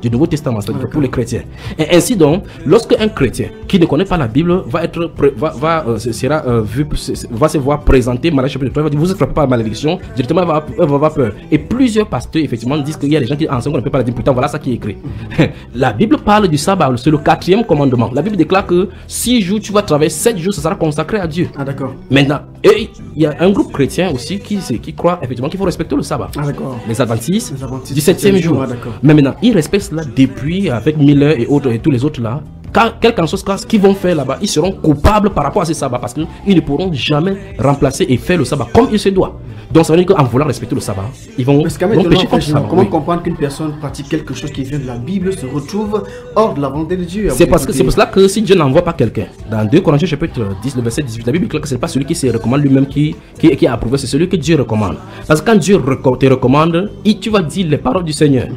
du Nouveau Testament, c'est-à-dire pour les chrétiens. Et ainsi donc, lorsque un chrétien qui ne connaît pas la Bible va se voir présenter Malachie chapitre 3, il va dire vous êtes frappé par la malédiction, directement il va avoir peur. Et plusieurs pasteurs effectivement disent qu'il y a des gens qui enseignent qu'on ne peut pas la dire, pourtant voilà ça qui est écrit. La Bible parle du sabbat, c'est le 4e commandement. La Bible déclare que 6 jours tu vas travailler, 7 jours ça sera consacré à Dieu. Ah d'accord. Maintenant, et il y a un groupe chrétien aussi qui croit effectivement qu'il faut respecter le sabbat. Ah d'accord. Les Adventistes, du 7e jour. Ah, mais maintenant, ils respectent cela depuis avec Miller et autres et tous les autres là. Quel qu'en soit ce qu'ils vont faire là-bas, ils seront coupables par rapport à ce sabbat parce qu'ils ne pourront jamais remplacer et faire le sabbat comme il se doit. Donc ça veut dire qu'en voulant respecter le sabbat, ils vont pécher contre le sabbat. Comment comprendre qu'une personne pratique quelque chose qui vient de la Bible se retrouve hors de la volonté de Dieu? C'est pour cela que si Dieu n'envoie pas quelqu'un, dans 2 Corinthiens chapitre 10, le verset 18, la Bible dit que ce n'est pas celui qui se recommande lui-même qui a approuvé, c'est celui que Dieu recommande. Parce que quand Dieu te recommande, tu vas dire les paroles du Seigneur.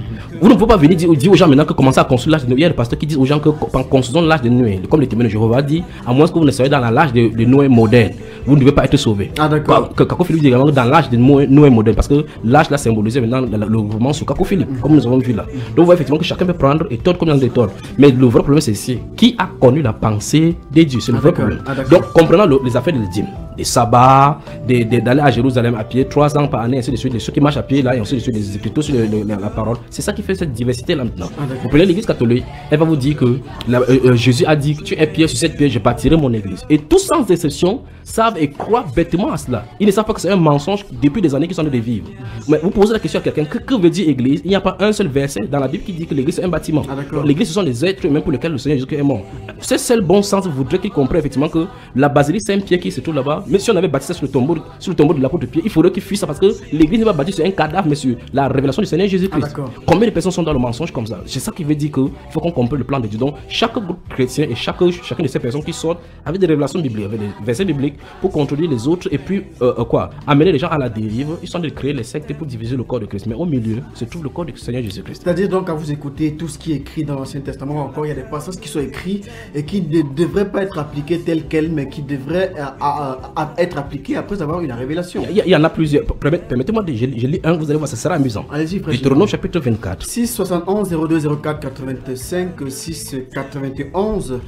Vous ne pouvez pas venir dire aux gens maintenant que commencer à construire l'âge de Noé. Il y a des pasteurs qui disent aux gens que construisons l'âge de Noé. Comme les témoins de Jéhovah dit, à moins que vous ne soyez dans l'âge de Noé moderne, vous ne devez pas être sauvés. Ah d'accord. Kako Philippe dit également dans l'âge de Noé moderne, parce que l'âge là symbolisé maintenant le mouvement sur Kako Philippe, comme nous avons vu là. Donc vous voyez effectivement que chacun peut prendre et tordre comme il y a des torts. Mais le vrai problème c'est ici, qui a connu la pensée de Dieu? C'est le vrai problème. Donc comprenant les affaires de l'Édime, des sabbats, d'aller à Jérusalem à pied 3 ans par année, ainsi de suite, ceux qui marchent à pied là, et ainsi de suite, des écriteaux sur la parole. C'est ça qui fait cette diversité là maintenant. Vous prenez l'église catholique, elle va vous dire que Jésus a dit que tu es pierre, sur cette pierre je bâtirai mon église. Et tous sans exception savent et croient bêtement à cela. Ils ne savent pas que c'est un mensonge depuis des années qu'ils sont en train de vivre. Mais vous posez la question à quelqu'un, que veut dire église? Il n'y a pas un seul verset dans la Bible qui dit que l'église c'est un bâtiment. L'église ce sont les êtres humains pour lesquels le Seigneur Jésus est mort. Ce seul bon sens voudrait qu'ils comprennent effectivement que la basilique Saint-Pierre qui se trouve là-bas, mais si on avait bâti ça sur le tombeau de l'apôtre Pierre, il faudrait qu'il fuit ça parce que l'église n'est pas bâtie sur un cadavre mais sur la révélation du Seigneur Jésus-Christ. Combien de personnes sont dans le mensonge comme ça? C'est ça qui veut dire qu'il faut qu'on comprenne le plan de Dieu. Donc chaque groupe chrétien et chacune de ces personnes qui sortent avec des révélations bibliques, avec des versets bibliques pour contredire les autres et puis amener les gens à la dérive. Ils sont en train de créer les sectes pour diviser le corps de Christ. Mais au milieu se trouve le corps du Seigneur Jésus-Christ. C'est-à-dire donc quand vous écoutez tout ce qui est écrit dans l'Ancien Testament, encore il y a des passages qui sont écrits et qui ne devraient pas être appliqués tels quels, mais qui devraient être appliqués après avoir eu la révélation. Il y en a plusieurs. Permettez-moi de je lis un, vous allez voir, ça sera amusant. Allez-y, Deutéronome chapitre 24. 6 71 02 04 85 6 91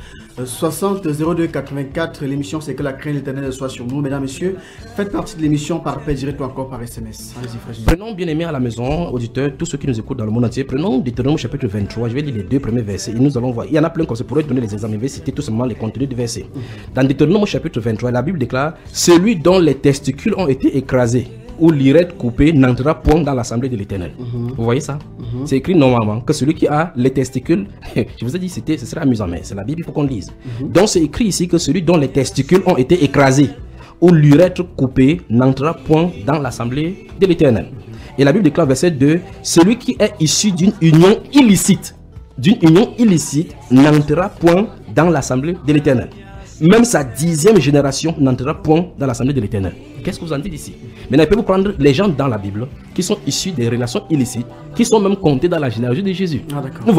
60 02 84. L'émission c'est que la crainte de l'Éternel soit sur nous. Mesdames, messieurs, faites partie de l'émission par paix direct ou encore par SMS. Allez-y, frère. Prenons bien aimés à la maison, auditeurs, tous ceux qui nous écoutent dans le monde entier. Prenons Deutéronome chapitre 23. Je vais lire les 2 premiers versets et nous allons voir. Il y en a plein comme ça pourrait donner les exemples. Je vais citer tout simplement les contenus du verset. Dans Deutéronome chapitre 23, la Bible déclare: celui dont les testicules ont été écrasés ou l'irette coupée n'entrera point dans l'assemblée de l'Éternel. Vous voyez ça? C'est écrit normalement que celui qui a les testicules, je vous ai dit ce serait amusant, mais c'est la Bible, il faut qu'on lise. Donc c'est écrit ici que celui dont les testicules ont été écrasés ou l'urètre coupée n'entrera point dans l'assemblée de l'Éternel. Et la Bible déclare verset 2, celui qui est issu d'une union illicite n'entrera point dans l'assemblée de l'Éternel. Même sa 10e génération n'entrera point dans l'assemblée de l'Éternel. Qu'est-ce que vous en dites ici? Maintenant, il peut vous prendre les gens dans la Bible qui sont issus des relations illicites, qui sont même comptés dans la généalogie de Jésus. Nous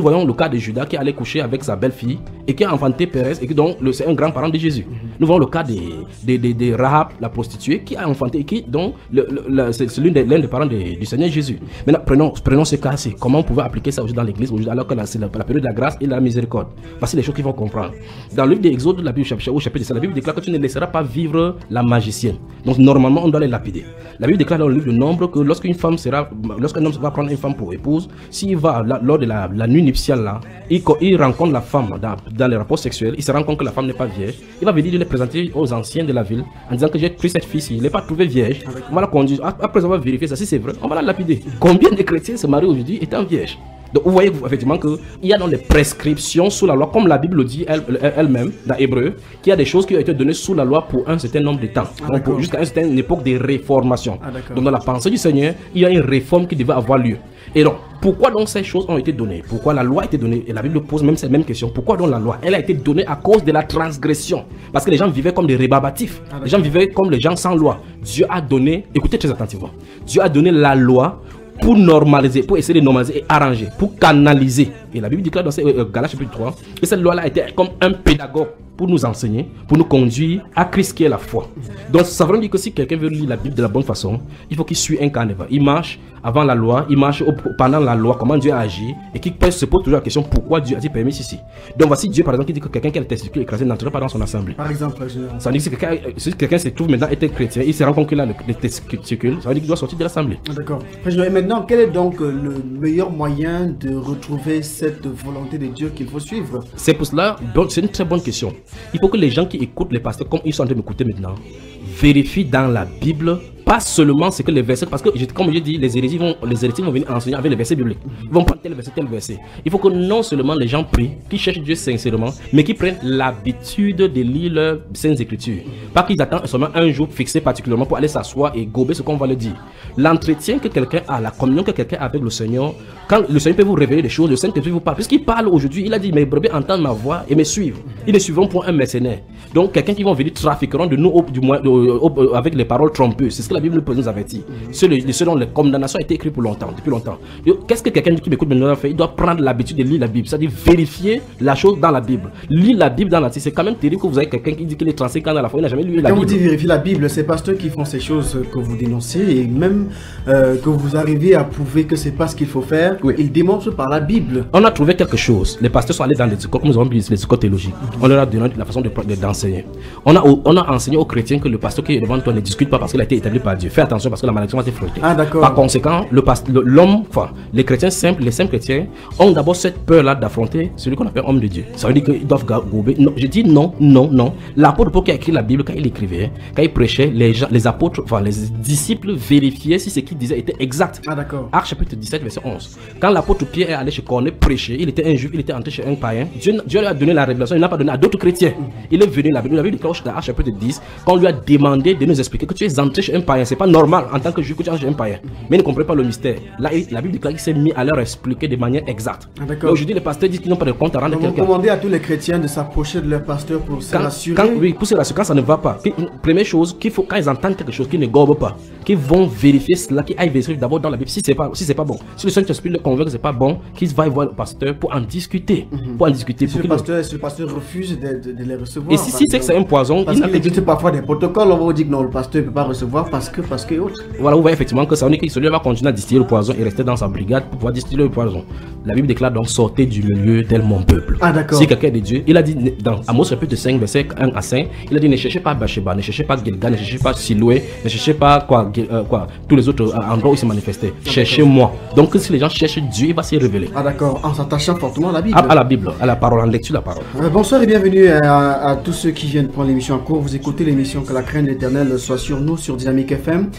voyons le cas de Judas qui allait coucher avec sa belle-fille et qui a enfanté Pérez et qui donc c'est un grand-parent de Jésus. Nous voyons le cas de Rahab, la prostituée, qui a enfanté et qui donc c'est l'un des parents du Seigneur Jésus. Maintenant, prenons ce cas-ci. Comment on pouvait appliquer ça aujourd'hui dans l'église alors que c'est la période de la grâce et de la miséricorde? Voici les choses qu'il faut comprendre. Dans le livre d'Exode de la Bible, au chapitre 7, la Bible déclare que tu ne laisseras pas vivre la magicienne. Donc normalement on doit les lapider. La Bible déclare dans le livre de Nombre que lorsqu'un homme va prendre une femme pour épouse, s'il va lors de la nuit nuptiale là, il rencontre la femme dans les rapports sexuels, il se rend compte que la femme n'est pas vierge, il va venir de les présenter aux anciens de la ville en disant que j'ai pris cette fille-ci, il n'est pas trouvé vierge, on va la conduire, après avoir vérifié ça, si c'est vrai, on va la lapider. Combien de chrétiens se marient aujourd'hui étant vierges? Donc vous voyez effectivement qu'il y a dans les prescriptions sous la loi, comme la Bible le dit elle-même dans Hébreu, qu'il y a des choses qui ont été données sous la loi pour un certain nombre de temps, jusqu'à une certaine époque de réformation. Donc dans la pensée du Seigneur, il y a une réforme qui devait avoir lieu. Et donc, pourquoi donc ces choses ont été données? Pourquoi la loi a été donnée? Et la Bible pose même cette même question. Pourquoi donc la loi? Elle a été donnée à cause de la transgression. Parce que les gens vivaient comme des rébarbatifs. Les gens vivaient comme les gens sans loi. Dieu a donné, écoutez très attentivement, Dieu a donné la loi pour normaliser, pour essayer de normaliser et arranger, pour canaliser. Et la Bible déclare dans Galates chapitre 3 que cette loi-là était comme un pédagogue pour nous enseigner, pour nous conduire à Christ qui est la foi. Donc ça veut dire que si quelqu'un veut lire la Bible de la bonne façon, il faut qu'il suive un carnaval. Il marche avant la loi, il marche pendant la loi, comment Dieu a agi, et qu'il se pose toujours la question pourquoi Dieu a-t-il permis ceci. Donc voici Dieu par exemple qui dit que quelqu'un qui a le testicule écrasé n'entrera pas dans son assemblée. Par exemple, ça veut dire que si quelqu'un se trouve maintenant être chrétien, il se rend compte qu'il a le testicule, ça veut dire qu'il doit sortir de l'assemblée. D'accord. Et maintenant, quel est donc le meilleur moyen de retrouver cette volonté de Dieu qu'il faut suivre? C'est pour cela, c'est une très bonne question. Il faut que les gens qui écoutent les pasteurs, comme ils sont en train de m'écouter maintenant, vérifient dans la Bible, pas seulement ce que les versets, parce que comme je dis, les hérétiques vont venir enseigner avec les versets bibliques. Ils vont prendre tel verset. Il faut que non seulement les gens prient, qui cherchent Dieu sincèrement, mais qui prennent l'habitude de lire leurs saintes écritures. Pas qu'ils attendent seulement un jour fixé particulièrement pour aller s'asseoir et gober ce qu'on va leur dire. L'entretien que quelqu'un a, la communion que quelqu'un a avec le Seigneur, quand le Seigneur peut vous révéler des choses, le Seigneur peut vous parler. Puisqu'il parle aujourd'hui, il a dit, mes brebis entendent ma voix et me suivent. Ils ne suivront pour un mercenaire. Donc quelqu'un qui va venir trafiqueront de nous avec les paroles trompeuses. C'est ce que la Bible nous avertit. Selon les condamnations a été écrit pour longtemps, depuis longtemps. Qu'est-ce que quelqu'un qui m'écoute maintenant fait? Il doit prendre l'habitude de lire la Bible, c'est-à-dire vérifier la chose dans la Bible. Lire la Bible dans la Bible, c'est quand même terrible que vous avez quelqu'un qui dit qu'il est 35 ans dans la foi, il n'a jamais lu la Bible. Quand vous dites vérifier la Bible, c'est pasteurs qui font ces choses que vous dénoncez et même que vous arrivez à prouver que c'est pas ce qu'il faut faire. Oui. Ils démontrent par la Bible. On a trouvé quelque chose. Les pasteurs sont allés dans les écoles, comme nous avons dit, les écoles théologiques. On leur a donné la façon d'enseigner. On a enseigné aux chrétiens que le pasteur qui est devant toi ne discute pas parce qu'il a été établi par Dieu. Fais attention parce que la malédiction va être flottée. Ah, d'accord. Par conséquent, les chrétiens simples, les simples chrétiens ont d'abord cette peur-là d'affronter celui qu'on appelle homme de Dieu. Ça veut dire qu'ils doivent gober. Non, je dis non. L'apôtre Paul qui a écrit la Bible, quand il écrivait, quand il prêchait, les apôtres, les disciples vérifiaient si ce qu'il disait était exact. Ah, d'accord. Actes chapitre 17, verset 11. Quand l'apôtre Pierre est allé chez Corneille prêcher, il était un juif, il était entré chez un païen. Dieu lui a donné la révélation, il n'a pas donné à d'autres chrétiens. Il est venu, la Bible déclare dans Actes chapitre 10, quand on lui a demandé de nous expliquer que tu es entré chez un païen. C'est pas normal en tant que juif que tu entres chez un païen. Mais il ne comprenait pas le mystère. Là, la Bible déclare qu'il s'est mis à leur expliquer de manière exacte. Ah, d'accord. Aujourd'hui, les pasteurs disent qu'ils n'ont pas de compte à rendre à quelqu'un. Vous commandez à tous les chrétiens de s'approcher de leur pasteur pour se rassurer. Oui, pour se rassurer, quand ça ne va pas. Première chose, quand ils entendent quelque chose qui ne gobe pas, qu'ils vont vérifier cela, qu'ils aillent vérifier d'abord dans la Bible si c'est pas bon. Si le Saint-Esprit le convainc que c'est pas bon, qu'ils vaillent voir le pasteur pour en discuter. Pour en discuter. Si le pasteur refuse de les recevoir. Et si c'est que c'est un poison, parce qu'il existe parfois des protocoles, on va vous dire que non, le pasteur ne peut pas recevoir parce que autre. Voilà, vous voyez effectivement que ça veut dire que celui va continuer à distiller le poison et rester dans sa brigade pour pouvoir distiller le poison. La Bible déclare donc sortez du milieu tel mon peuple. Ah, d'accord. Si quelqu'un est de Dieu, il a dit dans Amos chapitre 5, verset 1 à 5, il a dit ne cherchez pas Bathsheba, ne cherchez pas Gilgal, ne cherchez pas Siloué, ne cherchez pas tous les autres endroits où il s'est manifesté. Cherchez-moi. Donc si les gens cherchent Dieu, il va s'y révéler. Ah, d'accord, en s'attachant fortement à la Bible. À la Bible, à la parole, en lecture de la parole. Bonsoir et bienvenue à tous ceux qui viennent prendre l'émission en cours. Vous écoutez l'émission Que la crainte de l'Éternel soit sur nous, sur Dynamique FM,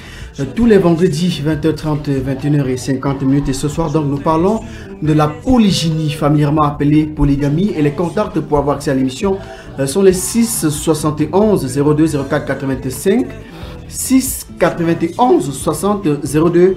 tous les vendredis 20h30, 21h50. Et ce soir, donc, nous parlons de la polygynie, familièrement appelée polygamie. Et les contacts pour avoir accès à l'émission sont les 6 71 02 04 85, 6 91 60 02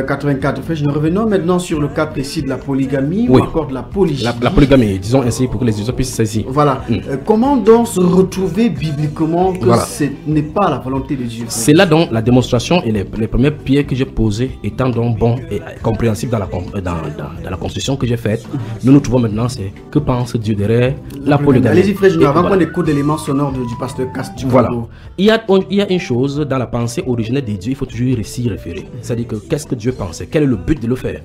84. Enfin, nous revenons maintenant sur le cas précis de la polygamie ou encore de la polygynie. La polygamie, disons ainsi pour que les usagers puissent saisir. Voilà. Comment donc se retrouver bibliquement que ce n'est pas la volonté de Dieu? C'est là donc la démonstration et les premières pierres que j'ai posées étant donc bon et compréhensible dans la construction que j'ai faite. Nous trouvons maintenant, c'est que pense Dieu derrière la polygamie. Allez-y frère, avant qu'on écoute l'élément sonore du pasteur Cast du Voilà. Il y a une chose dans la pensée originelle de Dieu, il faut toujours s'y référer. C'est-à-dire que qu'est-ce que Dieu pensait? Quel est le but de le faire?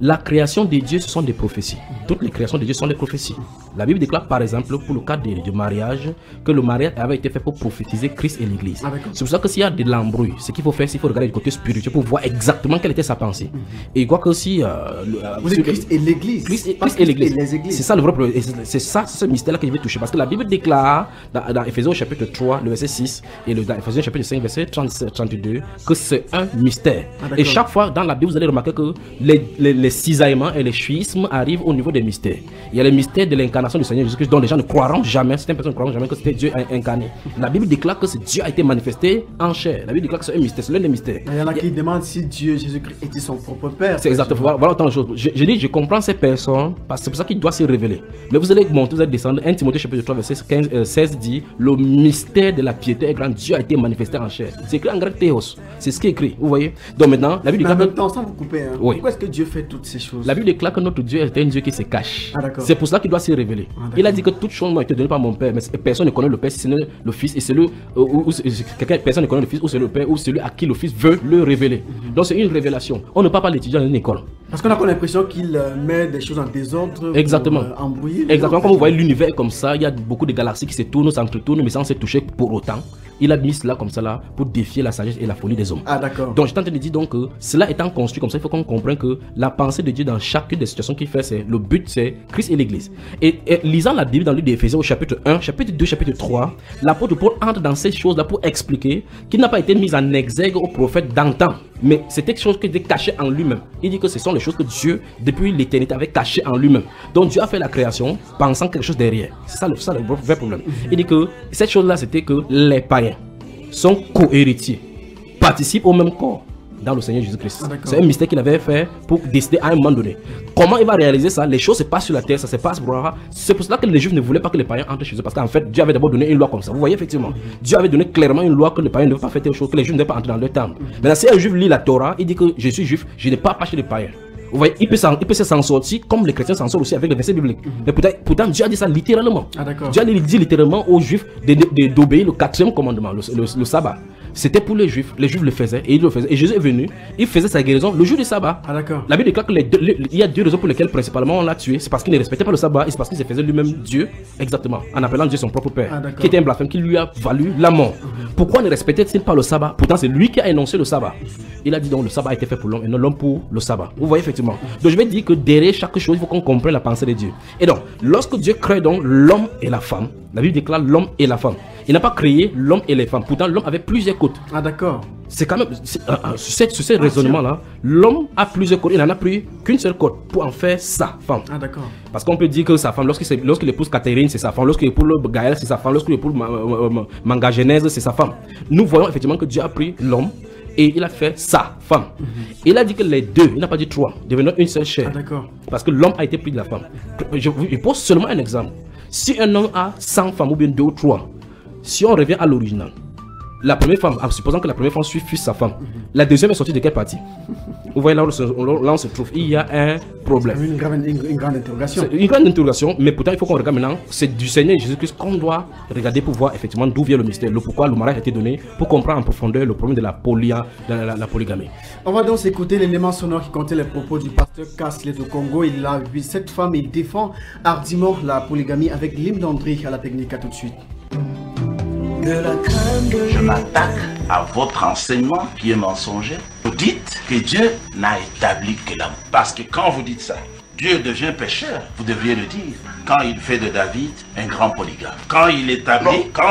La création de Dieu, ce sont des prophéties. Toutes les créations de Dieu sont des prophéties. La Bible déclare par exemple pour le cas du mariage que le mariage avait été fait pour prophétiser Christ et l'Église. C'est pour ça que s'il y a de l'embrouille, ce qu'il faut faire, c'est qu'il faut regarder du côté spirituel pour voir exactement quelle était sa pensée. Et il croit que si Christ et l'Église, Christ et l'Église, c'est ça le vrai problème. C'est ça, ce mystère-là que je vais toucher. Parce que la Bible déclare dans Éphésiens chapitre 3, le verset 6 et dans Éphésiens chapitre 5, verset 32, que c'est un mystère. Et chaque fois dans la Bible, vous allez remarquer que les cisaillements et les chuismes arrivent au niveau des mystères. Il y a le mystère de l'incarnation du Seigneur Jésus-Christ dont les gens ne croiront jamais, certaines personnes ne croiront jamais que c'était Dieu incarné. La Bible déclare que Dieu a été manifesté en chair. La Bible déclare que c'est un mystère, c'est l'un des mystères. Il y en a qui demandent si Dieu, Jésus-Christ, était son propre Père. C'est exactement, voilà autant de choses. Je comprends ces personnes, parce que c'est pour ça qu'il doit se révéler. Mais vous allez monter, vous allez descendre. 1 Timothée chapitre 3, verset 16 dit, le mystère de la piété est grand, Dieu a été manifesté en chair. C'est écrit en grec théos. C'est ce qui est écrit, vous voyez. Donc maintenant, la Bible déclare. Mais en même temps, sans vous couper, pourquoi est-ce que Dieu fait toutes ces choses? La Bible déclare que notre Dieu est un Dieu qui se cache. C'est pour cela qu'il doit se révéler. Il a dit que toutes choses m'ont été données par mon Père, mais personne ne connaît le Père si ce n'est le Fils, et celui personne ne connaît le Fils ou c'est le Père ou celui à qui le Fils veut le révéler. Donc c'est une révélation. On ne peut pas l'étudier dans une école. Parce qu'on a l'impression qu'il met des choses en désordre. Exactement. Pour embrouiller. Exactement. Comme vous voyez, l'univers est comme ça. Il y a beaucoup de galaxies qui se tournent, s'entretournent, mais sans se toucher pour autant. Il a mis cela comme ça là pour défier la sagesse et la folie des hommes. Ah, d'accord. Donc, je suis en train de dire donc que cela étant construit comme ça, il faut qu'on comprenne que la pensée de Dieu dans chacune des situations qu'il fait, c'est le but, c'est Christ et l'Église. Et lisant la Bible dans le livre d'Éphésiens au chapitre 1, chapitre 2, chapitre 3, l'apôtre Paul entre dans ces choses-là pour expliquer qu'il n'a pas été mis en exergue au prophète d'antan, mais c'était quelque chose qui était caché en lui-même. Il dit que ce sont les choses que Dieu, depuis l'éternité, avait cachées en lui-même. Donc Dieu a fait la création pensant quelque chose derrière. C'est ça le vrai problème. Il dit que cette chose-là, c'était que les païens sont co-héritiers, participent au même corps dans le Seigneur Jésus-Christ. C'est un mystère qu'il avait fait pour décider à un moment donné. Comment il va réaliser ça? Les choses se passent sur la terre, ça se passe. C'est pour cela que les Juifs ne voulaient pas que les païens entrent chez eux. Parce qu'en fait, Dieu avait d'abord donné une loi comme ça. Vous voyez, effectivement, Dieu avait donné clairement une loi que les païens ne devaient pas faire telle chose, que les Juifs ne devaient pas entrer dans leur temple. Maintenant, si un Juif lit la Torah, il dit que je suis Juif, je n'ai pas chez les païens. Vous voyez, il peut s'en sortir comme les chrétiens s'en sortent aussi avec les versets bibliques. Mais pourtant, Dieu a dit ça littéralement. Dieu a dit littéralement aux Juifs d'obéir le 4e commandement, le sabbat. C'était pour les Juifs le faisaient et ils le faisaient. Et Jésus est venu, il faisait sa guérison le jour du sabbat. La Bible déclare qu'il y a deux raisons pour lesquelles principalement on l'a tué. C'est parce qu'il ne respectait pas le sabbat et c'est parce qu'il se faisait lui-même Dieu, exactement, en appelant Dieu son propre Père, qui était un blasphème qui lui a valu la mort. Pourquoi ne respectait-il pas le sabbat? Pourtant, c'est lui qui a énoncé le sabbat. Il a dit donc le sabbat a été fait pour l'homme et non l'homme pour le sabbat. Vous voyez effectivement. Donc je vais dire que derrière chaque chose, il faut qu'on comprenne la pensée de Dieu. Et donc, lorsque Dieu crée donc l'homme et la femme, la Bible déclare l'homme et la femme. Il n'a pas créé l'homme et les femmes. Pourtant, l'homme avait plusieurs côtes. Ah, d'accord. C'est quand même, sur ce raisonnement-là, l'homme a plusieurs côtes. Il n'en a pris qu'une seule côte pour en faire sa femme. Ah, d'accord. Parce qu'on peut dire que sa femme, lorsqu'il épouse Catherine, c'est sa femme. Lorsqu'il épouse Gaël, c'est sa femme. Lorsqu'il épouse Mangagenèse, c'est sa femme. Nous voyons effectivement que Dieu a pris l'homme et il a fait sa femme. Il a dit que les deux, il n'a pas dit trois, devenant une seule chair. Ah, d'accord. Parce que l'homme a été pris de la femme. Je pose seulement un exemple. Si un homme a 100 femmes ou bien 2 ou 3, si on revient à l'original, la première femme, en supposant que la première femme fût sa femme, la deuxième est sortie de quelle partie? Vous voyez là où on se trouve, il y a un problème. Une grande interrogation. Une grande interrogation, mais pourtant il faut qu'on regarde maintenant, c'est du Seigneur Jésus-Christ qu'on doit regarder pour voir effectivement d'où vient le mystère, le pourquoi le mariage a été donné, pour comprendre en profondeur le problème de la polygamie. On va donc écouter l'élément sonore qui contait les propos du pasteur Kasslet de Congo. Il a vu cette femme, il défend hardiment la polygamie avec l'hymne d'André à la technique. À tout de suite. Je m'attaque à votre enseignement qui est mensonger. Vous dites que Dieu n'a établi que l'amour. Parce que quand vous dites ça, Dieu devient pécheur, vous devriez le dire. Quand il fait de David un grand polygame. Quand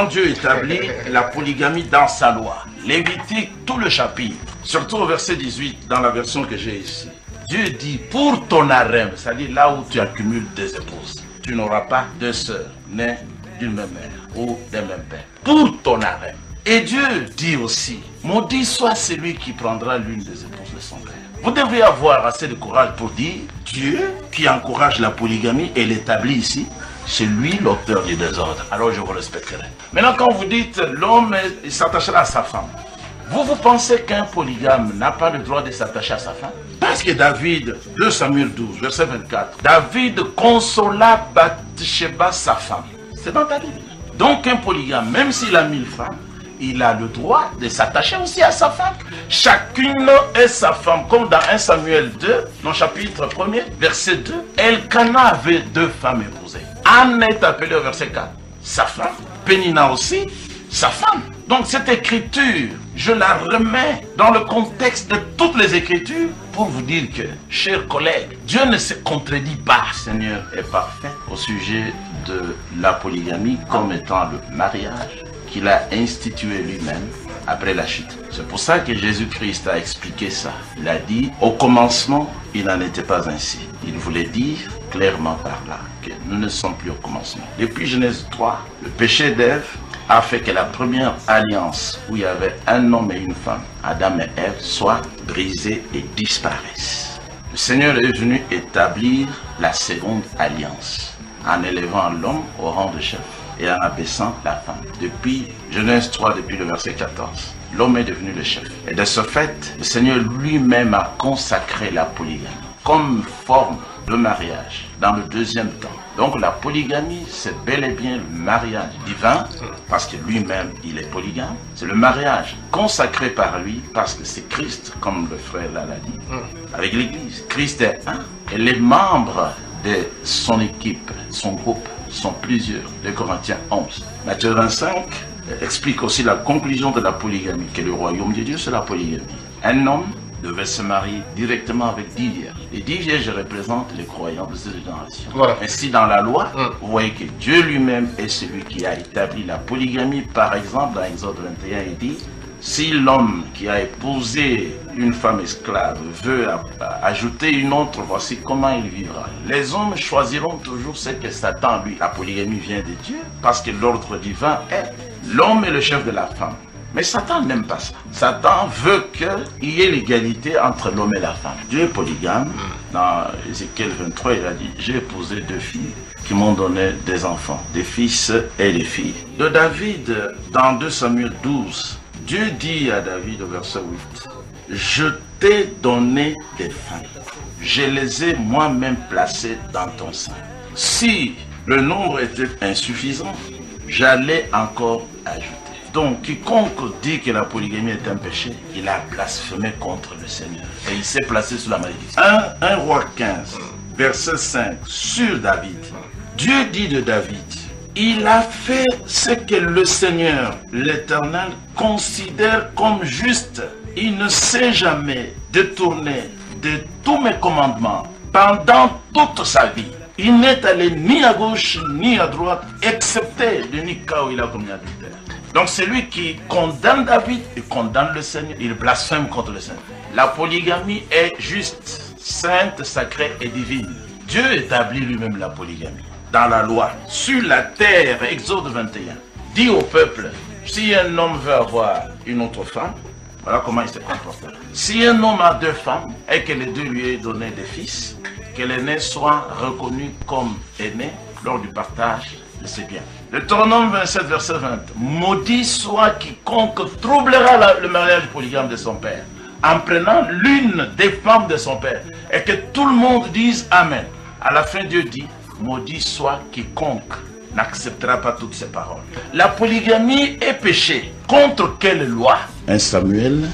Dieu établit la polygamie dans sa loi. Lévitique, tout le chapitre, surtout au verset 18, dans la version que j'ai ici. Dieu dit, pour ton harem, c'est-à-dire là où tu accumules des épouses, tu n'auras pas 2 sœurs nées d'une même mère ou d'un même père. Pour ton harem. Et Dieu dit aussi, maudit soit celui qui prendra l'une des épouses de son père. Vous devriez avoir assez de courage pour dire, Dieu qui encourage la polygamie et l'établit ici, c'est lui l'auteur du désordre. Alors je vous respecterai. Maintenant quand vous dites, l'homme s'attachera à sa femme, vous pensez qu'un polygame n'a pas le droit de s'attacher à sa femme? Parce que David, 2 Samuel 12, verset 24, David consola Bathsheba sa femme. C'est dans ta Bible. Donc un polygame, même s'il a 1000 femmes, il a le droit de s'attacher aussi à sa femme. Chacune est sa femme, comme dans 1 Samuel 2, dans chapitre 1er, verset 2. Elkana avait 2 femmes épousées. Anne est appelée au verset 4, sa femme. Pénina aussi, sa femme. Donc cette écriture, je la remets dans le contexte de toutes les écritures pour vous dire que, chers collègues, Dieu ne se contredit pas. Le Seigneur est parfait au sujet de la polygamie comme étant le mariage qu'il a institué lui-même après la chute. C'est pour ça que Jésus-Christ a expliqué ça. Il a dit, au commencement, il n'en était pas ainsi. Il voulait dire clairement par là que nous ne sommes plus au commencement. Depuis Genèse 3, le péché d'Ève a fait que la première alliance où il y avait un homme et une femme, Adam et Ève, soit brisée et disparaisse. Le Seigneur est venu établir la seconde alliance en élevant l'homme au rang de chef et en abaissant la femme. Depuis Genèse 3, depuis le verset 14, l'homme est devenu le chef. Et de ce fait, le Seigneur lui-même a consacré la polygamie. comme forme de mariage dans le deuxième temps. Donc la polygamie, c'est bel et bien le mariage divin, parce que lui-même, il est polygame. C'est le mariage consacré par lui, parce que c'est Christ, comme le frère là l'a dit, avec l'Église. Christ est un, et les membres de son équipe, son groupe, sont plusieurs. 2 Corinthiens 11. Matthieu 25 explique aussi la conclusion de la polygamie, que le royaume de Dieu, c'est la polygamie. Un homme devait se marier directement avec 10 vierges. Les 10 vierges représentent les croyants de cette génération. Voilà. Ainsi, dans la loi, vous voyez que Dieu lui-même est celui qui a établi la polygamie. Par exemple, dans Exode 21, il dit, si l'homme qui a épousé une femme esclave veut ajouter une autre, voici comment il vivra. Les hommes choisiront toujours ce que Satan, lui, la polygamie vient de Dieu, parce que l'ordre divin est l'homme est le chef de la femme. Mais Satan n'aime pas ça. Satan veut qu'il y ait l'égalité entre l'homme et la femme. Dieu est polygame. Dans Ézéchiel 23, il a dit, j'ai épousé 2 filles qui m'ont donné des enfants, des fils et des filles. De David, dans 2 Samuel 12, Dieu dit à David au verset 8, je t'ai donné des femmes. Je les ai moi-même placées dans ton sein. Si le nombre était insuffisant, j'allais encore ajouter. Donc, quiconque dit que la polygamie est un péché, il a blasphémé contre le Seigneur. Et il s'est placé sous la malédiction. 1 Roi 15, verset 5, sur David. Dieu dit de David, il a fait ce que le Seigneur, l'Éternel, considère comme juste. Il ne s'est jamais détourné de tous mes commandements pendant toute sa vie. Il n'est allé ni à gauche ni à droite, excepté le Nika où il a commis adultère. Donc celui qui condamne David, il condamne le Seigneur, il blasphème contre le Seigneur. La polygamie est juste, sainte, sacrée et divine. Dieu établit lui-même la polygamie. Dans la loi, sur la terre, Exode 21, dit au peuple, si un homme veut avoir une autre femme, voilà comment il se comporte. Si un homme a 2 femmes et que les 2 lui aient donné des fils, que l'aîné soit reconnu comme aîné lors du partage de ses biens. Deutéronome 27, verset 20. Maudit soit quiconque troublera le mariage polygame de son père, en prenant l'une des femmes de son père, et que tout le monde dise Amen. À la fin, Dieu dit, maudit soit quiconque n'acceptera pas toutes ces paroles. La polygamie est péché. Contre quelle loi? 1 Samuel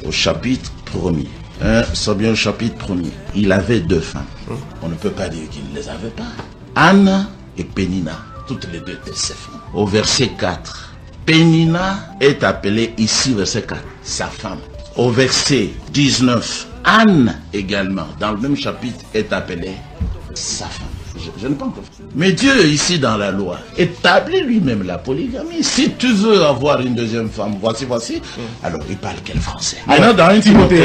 au chapitre 1er. 1 Samuel au chapitre 1er. Il avait 2 femmes. On ne peut pas dire qu'il ne les avait pas. Anna et Pénina, toutes les 2 étaient ses femmes. Au verset 4, Pénina est appelée ici, verset 4, sa femme. Au verset 19, Anne également, dans le même chapitre, est appelée sa femme. Je ne pense pas. Mais Dieu, ici dans la loi, établit lui-même la polygamie. Si tu veux avoir une deuxième femme, voici. Alors, il parle quel français? Maintenant, dans 1 Timothée,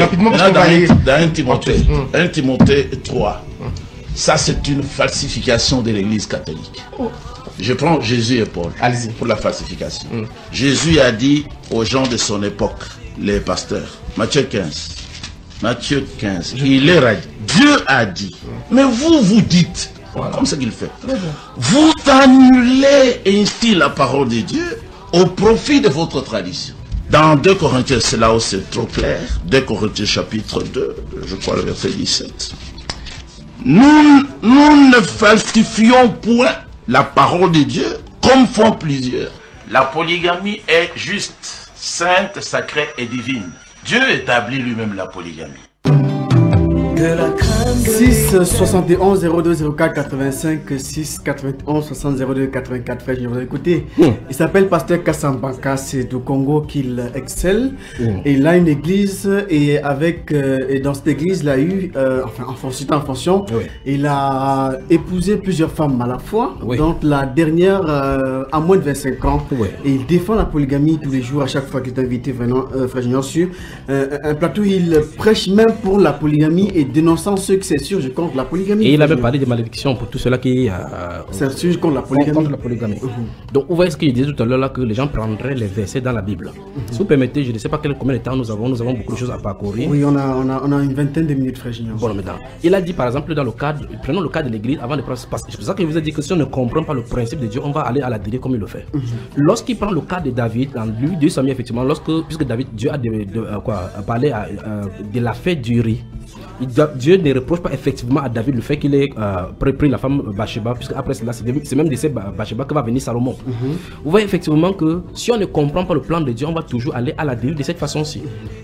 dans 1 Timothée 3, ça c'est une falsification de l'église catholique. Je prends Jésus et Paul pour la falsification. Jésus a dit aux gens de son époque, les pasteurs, Matthieu 15, il leur a dit, Dieu a dit, mais vous dites, comme ce qu'il fait, vous annulez ainsi la parole de Dieu au profit de votre tradition. Dans 2 Corinthiens, c'est là où c'est trop clair, 2 Corinthiens chapitre 2, je crois le verset 17. Nous ne falsifions point la parole de Dieu comme font plusieurs. La polygamie est juste, sainte, sacrée et divine. Dieu établit lui-même la polygamie. 6 71 02 04 85 6 91 60 02 84. Frère, je vous ai écouté. Il s'appelle Pasteur Kassambaka, c'est du Congo qu'il excelle. Et il a une église et dans cette église, il a eu, en fonction, il a épousé plusieurs femmes à la fois. Donc la dernière a moins de 25 ans. Et il défend la polygamie tous les jours, à chaque fois qu'il est invité, vraiment, Frère Junior, sur un plateau. Il prêche même pour la polygamie et dénonçant ceux qui s'insurgent contre la polygamie. Et il avait parlé de malédiction pour tout cela qui s'insurgent contre la polygamie. Donc vous voyez ce qu'il disait tout à l'heure là, que les gens prendraient les versets dans la Bible. Si vous permettez, je ne sais pas combien de temps nous avons beaucoup de choses à parcourir. Oui, on a une vingtaine de minutes, Frère Junior. Bon, maintenant, il a dit par exemple dans le cadre, prenons le cas de l'église avant de prendre ce passage. C'est pour ça que je vous ai dit que si on ne comprend pas le principe de Dieu, on va aller à la dérive comme il le fait. Lorsqu'il prend le cas de David, dans lui, Dieu effectivement, puisque David, Dieu a parlé de la fête du riz. Dieu ne reproche pas effectivement à David le fait qu'il ait pris la femme Bathsheba, puisque après cela, c'est même de cette Bathsheba que va venir Salomon. Vous voyez effectivement que si on ne comprend pas le plan de Dieu, on va toujours aller à la dérive de cette façon-ci.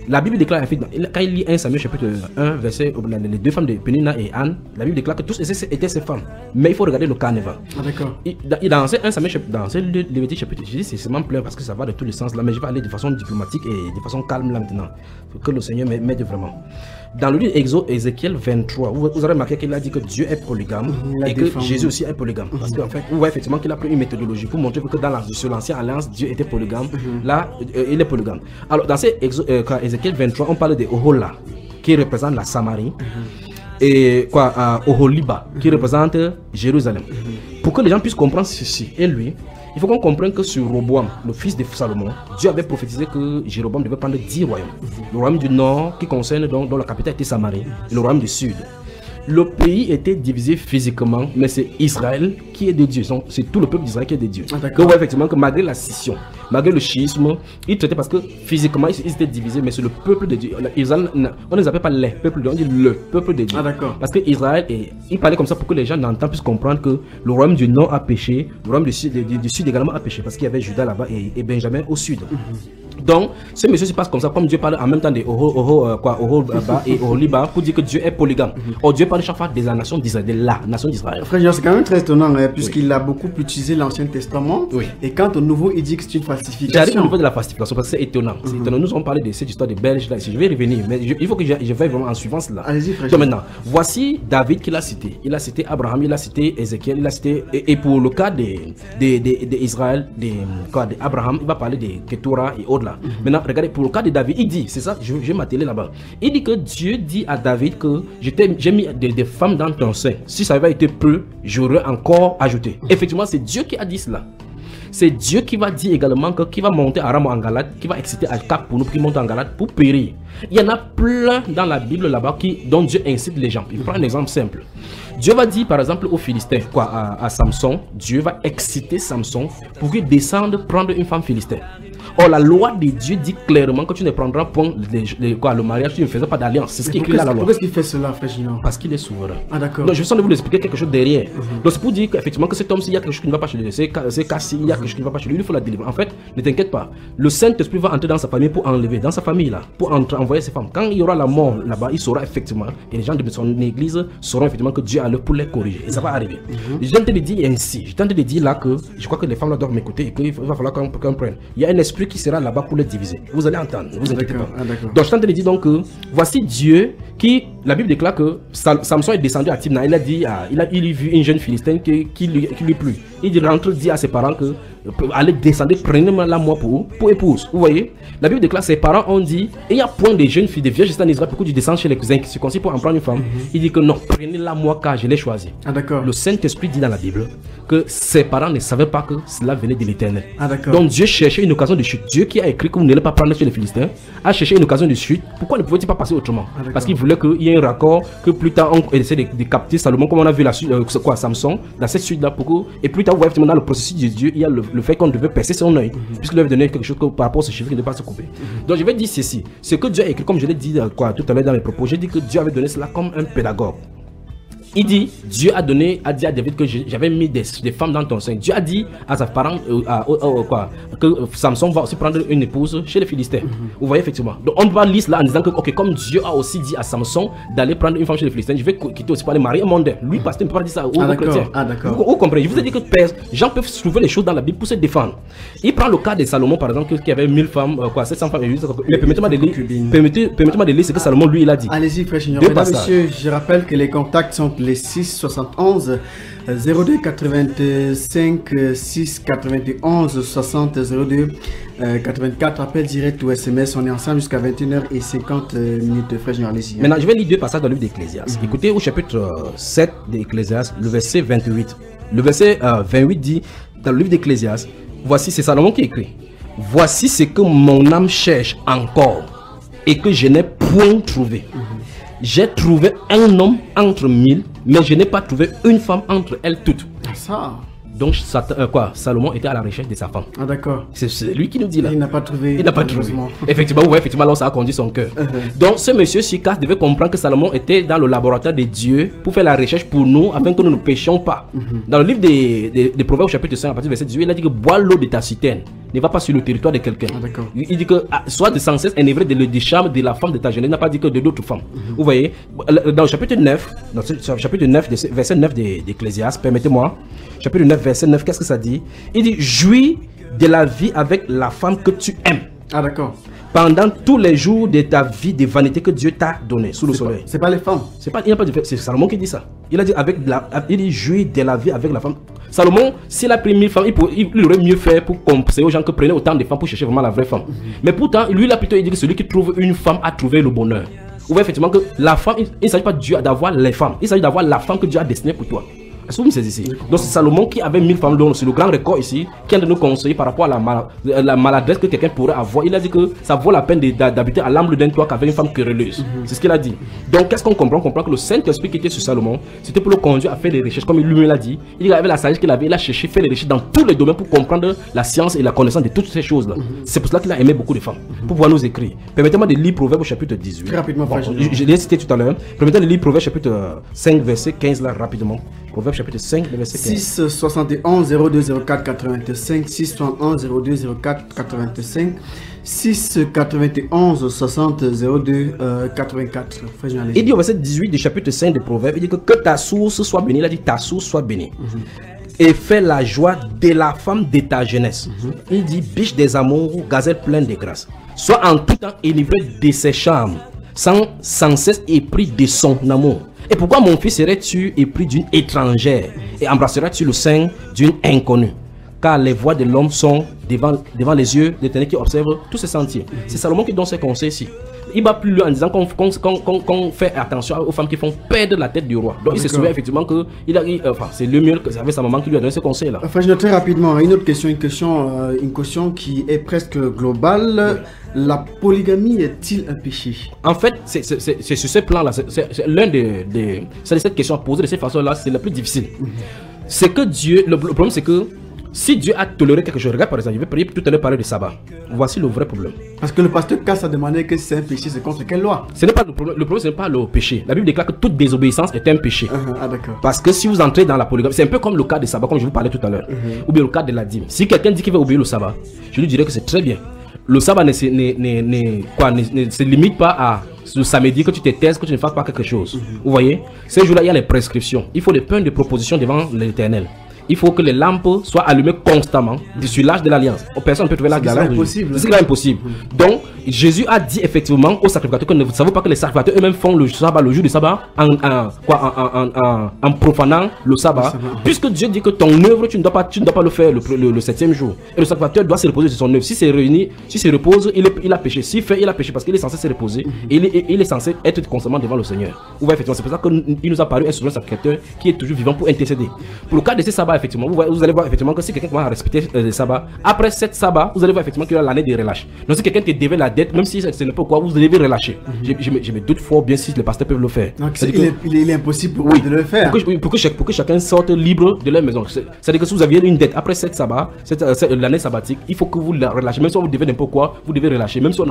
La Bible déclare, quand il lit 1 Samuel chapitre 1, verset, les deux femmes de Pénina et Anne, la Bible déclare que tous étaient ses femmes. Mais il faut regarder le carnaval. D'accord. Dans 1 Samuel, dans Lévitique chapitre, je dis c'est seulement plein parce que ça va de tous les sens là, mais je vais aller de façon diplomatique et de façon calme là maintenant. Que le Seigneur m'aide vraiment. Dans le livre Ézéchiel 23, vous aurez remarqué qu'il a dit que Dieu est polygame et que Jésus aussi est polygame. Parce qu'en fait, vous voyez effectivement qu'il a pris une méthodologie pour montrer que sur l'ancienne alliance, Dieu était polygame. Là, il est polygame. Alors, dans Ézéchiel 23, on parle de Ohola, qui représente la Samarie, et Oholiba, qui représente Jérusalem. Pour que les gens puissent comprendre ceci, et lui, il faut qu'on comprenne que sur Roboam, le fils de Salomon, Dieu avait prophétisé que Jéroboam devait prendre 10 royaumes. Le royaume du nord, qui concerne dont la capitale était Samarie, et le royaume du sud. Le pays était divisé physiquement, mais c'est Israël qui est de Dieu. C'est tout le peuple d'Israël qui est de Dieu. Donc, ouais, effectivement, que malgré la scission, malgré le schisme, ils traitaient parce que physiquement, ils étaient divisés, mais c'est le peuple de Dieu. Israël, on ne les appelle pas les peuples de Dieu, on dit le peuple de Dieu. Parce que Israël, il parlait comme ça pour que les gens n'entendent puissent comprendre que le royaume du nord a péché, le royaume du sud également a péché, parce qu'il y avait Juda là-bas et Benjamin au sud. Donc, ce monsieur se passe comme ça, comme Dieu parle en même temps de Oholiba et Oholiba pour dire que Dieu est polygame. Or, Dieu parle chaque fois de la nation d'Israël, de la nation d'Israël. Frère, c'est quand même très étonnant, puisqu'il a beaucoup utilisé l'Ancien Testament. Et quand au Nouveau, il dit que c'est une falsification. J'arrive au niveau de la falsification parce que c'est étonnant. Nous allons parler de cette histoire de Belge là. Je vais revenir, mais il faut que je veille vraiment en suivant cela. Allez-y, frère. Donc maintenant, voici David qu'il a cité. Il a cité Abraham, il a cité Ézéchiel, il a cité. Et pour le cas d'Israël, d'Abraham, il va parler de Ketura et autres là. Maintenant, regardez, pour le cas de David, il dit, c'est ça, je vais m'atteler là-bas. Il dit que Dieu dit à David que j'ai mis des femmes dans ton sein. Si ça avait été peu, j'aurais encore ajouté. Effectivement, c'est Dieu qui a dit cela. C'est Dieu qui va dire également qu'il va monter à Ramo en Galate, qui va exciter à Cap pour nous, qui monte en Galate pour périr. Il y en a plein dans la Bible là-bas dont Dieu incite les gens. Il prend un exemple simple. Dieu va dire par exemple aux Philistins, à Samson, Dieu va exciter Samson pour qu'il descende prendre une femme philistine. Or, la loi de Dieu dit clairement que tu ne prendras point le mariage, tu ne faisais pas d'alliance. C'est ce qui est écrit là, la loi. Pourquoi est-ce qu'il fait cela, frère Junior? Parce qu'il est souverain. Ah, d'accord. Donc, je vais sans vous expliquer quelque chose derrière. Donc, c'est pour dire qu'effectivement, que cet homme, s'il y a quelque chose qui ne va pas chez lui, c'est cassé, il y a quelque chose qui ne va pas chez lui, il faut la délivrer. En fait, ne t'inquiète pas. Le Saint-Esprit va entrer dans sa famille pour enlever, dans sa famille là, pour envoyer ses femmes. Quand il y aura la mort là-bas, il saura effectivement, et les gens de son église sauront effectivement que Dieu a l'œuvre pour les corriger. Et ça va arriver. Je tente de dire ainsi, je tente de dire là que je crois que les femmes là doivent m'écouter et qu'il va falloir qu'on prenne. Il y a un esprit qui sera là-bas pour les diviser. Vous allez entendre, ne vous inquiétez pas. Donc je tente de dire donc que voici Dieu qui, la Bible déclare que Samson est descendu à Timna. Il a dit, il a vu une jeune Philistine qui lui plut. Il rentre, dit à ses parents que allez descendre, prenez-la moi pour épouse. Vous voyez, la Bible déclare, ses parents ont dit, et il y a point de jeunes filles, de vierges en Israël, pourquoi tu descends chez les cousins qui se conseillent pour en prendre une femme. Il dit que non, prenez-la moi car je l'ai choisie. Le Saint-Esprit dit dans la Bible que ses parents ne savaient pas que cela venait de l'Éternel. Donc Dieu cherchait une occasion de chute. Dieu qui a écrit que vous n'allez pas prendre chez les Philistins a cherché une occasion de chute. Pourquoi ne pouvait-il pas passer autrement? Parce qu'il voulait qu'il y ait un raccord, que plus tard on essaie de capter Salomon, comme on a vu Samson dans cette suite-là. Et plus tard, vous voyez dans le processus de Dieu, il y a le fait qu'on devait percer son œil, puisqu'il avait donné quelque chose par rapport à ce chiffre qui ne devait pas se couper. Donc je vais dire ceci, ce que Dieu a écrit, comme je l'ai dit tout à l'heure dans mes propos, j'ai dit que Dieu avait donné cela comme un pédagogue. Il dit, Dieu a dit à David que j'avais mis des femmes dans ton sein. Dieu a dit à sa parent que Samson va aussi prendre une épouse chez les Philistins. Vous voyez effectivement. Donc on va lire là en disant que comme Dieu a aussi dit à Samson d'aller prendre une femme chez les Philistins, je vais quitter aussi par les maris mondains. Lui, pasteur, ne peut pas dire ça aux chrétiens. Vous comprenez? Je vous ai dit que les gens peuvent trouver les choses dans la Bible pour se défendre. Il prend le cas de Salomon par exemple qui avait 1000 femmes, 700 femmes. Mais permettez-moi de lire ce que Salomon lui il a dit. Allez-y, frère Junior. Mesdames, messieurs, je rappelle que les contacts sont les 6 71 02 85 6 91 60 02 84. Appel direct ou SMS. On est ensemble jusqu'à 21h50 frère Junior. Maintenant, je vais lire deux passages dans le livre d'Ecclésiaste. Écoutez au chapitre 7 d'Ecclésiaste, le verset 28. Le verset 28 dit dans le livre d'Ecclésiaste, voici, c'est Salomon qui écrit, voici ce que mon âme cherche encore et que je n'ai point trouvé. J'ai trouvé un homme entre 1000, mais je n'ai pas trouvé une femme entre elles toutes. Donc Salomon était à la recherche de sa femme. Ah d'accord. C'est lui qui nous dit là. Il n'a pas trouvé. Il n'a pas trouvé. Effectivement, ouais, effectivement, là ça a conduit son cœur. Donc ce monsieur Sikas devait comprendre que Salomon était dans le laboratoire de Dieu pour faire la recherche pour nous afin que nous ne péchions pas. Dans le livre des Proverbes chapitre 5 à partir du verset 18, il a dit que bois l'eau de ta citerne. Ne va pas sur le territoire de quelqu'un. Il dit que soit de sans cesse enivré de le charme de la femme de ta jeunesse. Il n'a pas dit que de d'autres femmes. Vous voyez, dans le chapitre 9, verset 9 d'Ecclésiaste, permettez-moi, chapitre 9, verset 9, qu'est-ce que ça dit? Il dit, jouis de la vie avec la femme que tu aimes. Ah d'accord. Pendant tous les jours de ta vie de vanité que Dieu t'a donné sous le soleil. C'est pas les femmes. C'est Salomon qui dit ça. Il a dit il dit jouir de la vie avec la femme. Salomon, s'il a pris 1000 femmes, il aurait mieux fait pour conseiller aux gens que prenez autant de femmes pour chercher vraiment la vraie femme. Mais pourtant, lui il a plutôt dit que celui qui trouve une femme a trouvé le bonheur. Vous voyez effectivement que la femme, il ne s'agit pas de Dieu d'avoir les femmes, il s'agit d'avoir la femme que Dieu a destinée pour toi. Est-ce que vous me saisissez ici? Donc c'est Salomon qui avait 1000 femmes, donc c'est le grand record ici, qui vient de nous conseiller par rapport à la maladresse que quelqu'un pourrait avoir. Il a dit que ça vaut la peine d'habiter à l'amble d'un toit qu'avec une femme querelleuse. C'est ce qu'il a dit. Donc qu'est-ce qu'on comprend? On comprend que le Saint-Esprit qui était sur Salomon, c'était pour le conduire à faire des recherches, comme lui l'a dit. Il avait la sagesse qu'il avait, il a cherché à faire des recherches dans tous les domaines pour comprendre la science et la connaissance de toutes ces choses-là. C'est pour cela qu'il a aimé beaucoup de femmes, pour pouvoir nous écrire. Permettez-moi de lire Proverbes au chapitre 18. Très rapidement, je l'ai cité tout à l'heure. Permettez-moi de lire Proverbes chapitre 5, verset 15 là, rapidement. Proverbes chapitre 5, verset 15. 6 71 02 04 85 6 71 02 04 85 6 91 60 02 84. Il dit au verset 18 du chapitre 5 de Proverbes, il dit que ta source soit bénie. Il a dit ta source soit bénie. Et fais la joie de la femme de ta jeunesse. Il dit biche des amours, gazelle pleine de grâce. Sois en tout temps enivré de ses charmes, sans cesse épris de son amour. Et pourquoi mon fils serais-tu épris d'une étrangère et embrasseras-tu le sein d'une inconnue? Car les voies de l'homme sont devant les yeux de l'Éternel qui observe tous ses sentiers. C'est Salomon qui donne ses conseils ici. Il va plus loin en disant qu'on fait attention aux femmes qui font perdre la tête du roi. Donc il se souvient effectivement que c'est le mieux que avec sa maman qui lui a donné ce conseil là. Enfin, je note très rapidement une autre question, une question qui est presque globale. La polygamie est-il un péché? En fait, c'est sur ce plan là, c'est l'un des cette question à poser de cette façon là, c'est la plus difficile. C'est que Dieu, le problème c'est que si Dieu a toléré quelque chose, regarde par exemple, je vais prier tout à l'heure parler de sabbat. Voici le vrai problème. Parce que le pasteur Cass a demandé que c'est un péché, c'est contre quelle loi? Ce n'est pas le problème. Le problème, ce n'est pas le péché. La Bible déclare que toute désobéissance est un péché. Ah d'accord. Parce que si vous entrez dans la polygamie, c'est un peu comme le cas de sabbat, comme je vous parlais tout à l'heure, ou bien le cas de la dîme. Si quelqu'un dit qu'il va obéir le sabbat, je lui dirais que c'est très bien. Le sabbat ne se limite pas à le samedi que tu te taises, que tu ne fasses pas quelque chose. Vous voyez, ces jours-là, il y a les prescriptions. Il faut des points de proposition devant l'Éternel. Il faut que les lampes soient allumées constamment sur l'âge de l'alliance. Personne ne peut trouver l'âge de l'alliance. C'est impossible. Donc, Jésus a dit effectivement aux sacrificateurs que ne savez pas que les sacrificateurs eux-mêmes font le sabbat, le jour du sabbat, en profanant le sabbat. Puisque Dieu dit que ton œuvre, tu ne dois pas le faire le 7e jour. Et le sacrificateur doit se reposer sur son œuvre. Si c'est réuni, s'il se repose, il a péché. S'il fait, il a péché parce qu'il est censé se reposer. Et il est censé être constamment devant le Seigneur. Vous voyez, effectivement, c'est pour ça qu'il nous a paru un souverain sacrificateur qui est toujours vivant pour intercéder. Pour le cas de ces sabbats, effectivement, vous allez voir effectivement que si quelqu'un va respecter les sabbats, après 7 sabbats, vous allez voir effectivement qu'il y a l'année de relâche. Donc si quelqu'un te devait la dette, même si ce n'est pas quoi, vous devez relâcher. Je me doute fort bien si les pasteurs peuvent le faire. Donc il est impossible pour eux de le faire. Pour que chacun sorte libre de leur maison. C'est-à-dire que si vous aviez une dette après 7 sabbats, l'année sabbatique, il faut que vous la relâchez. Même si vous devez n'importe quoi, vous devez relâcher. Même si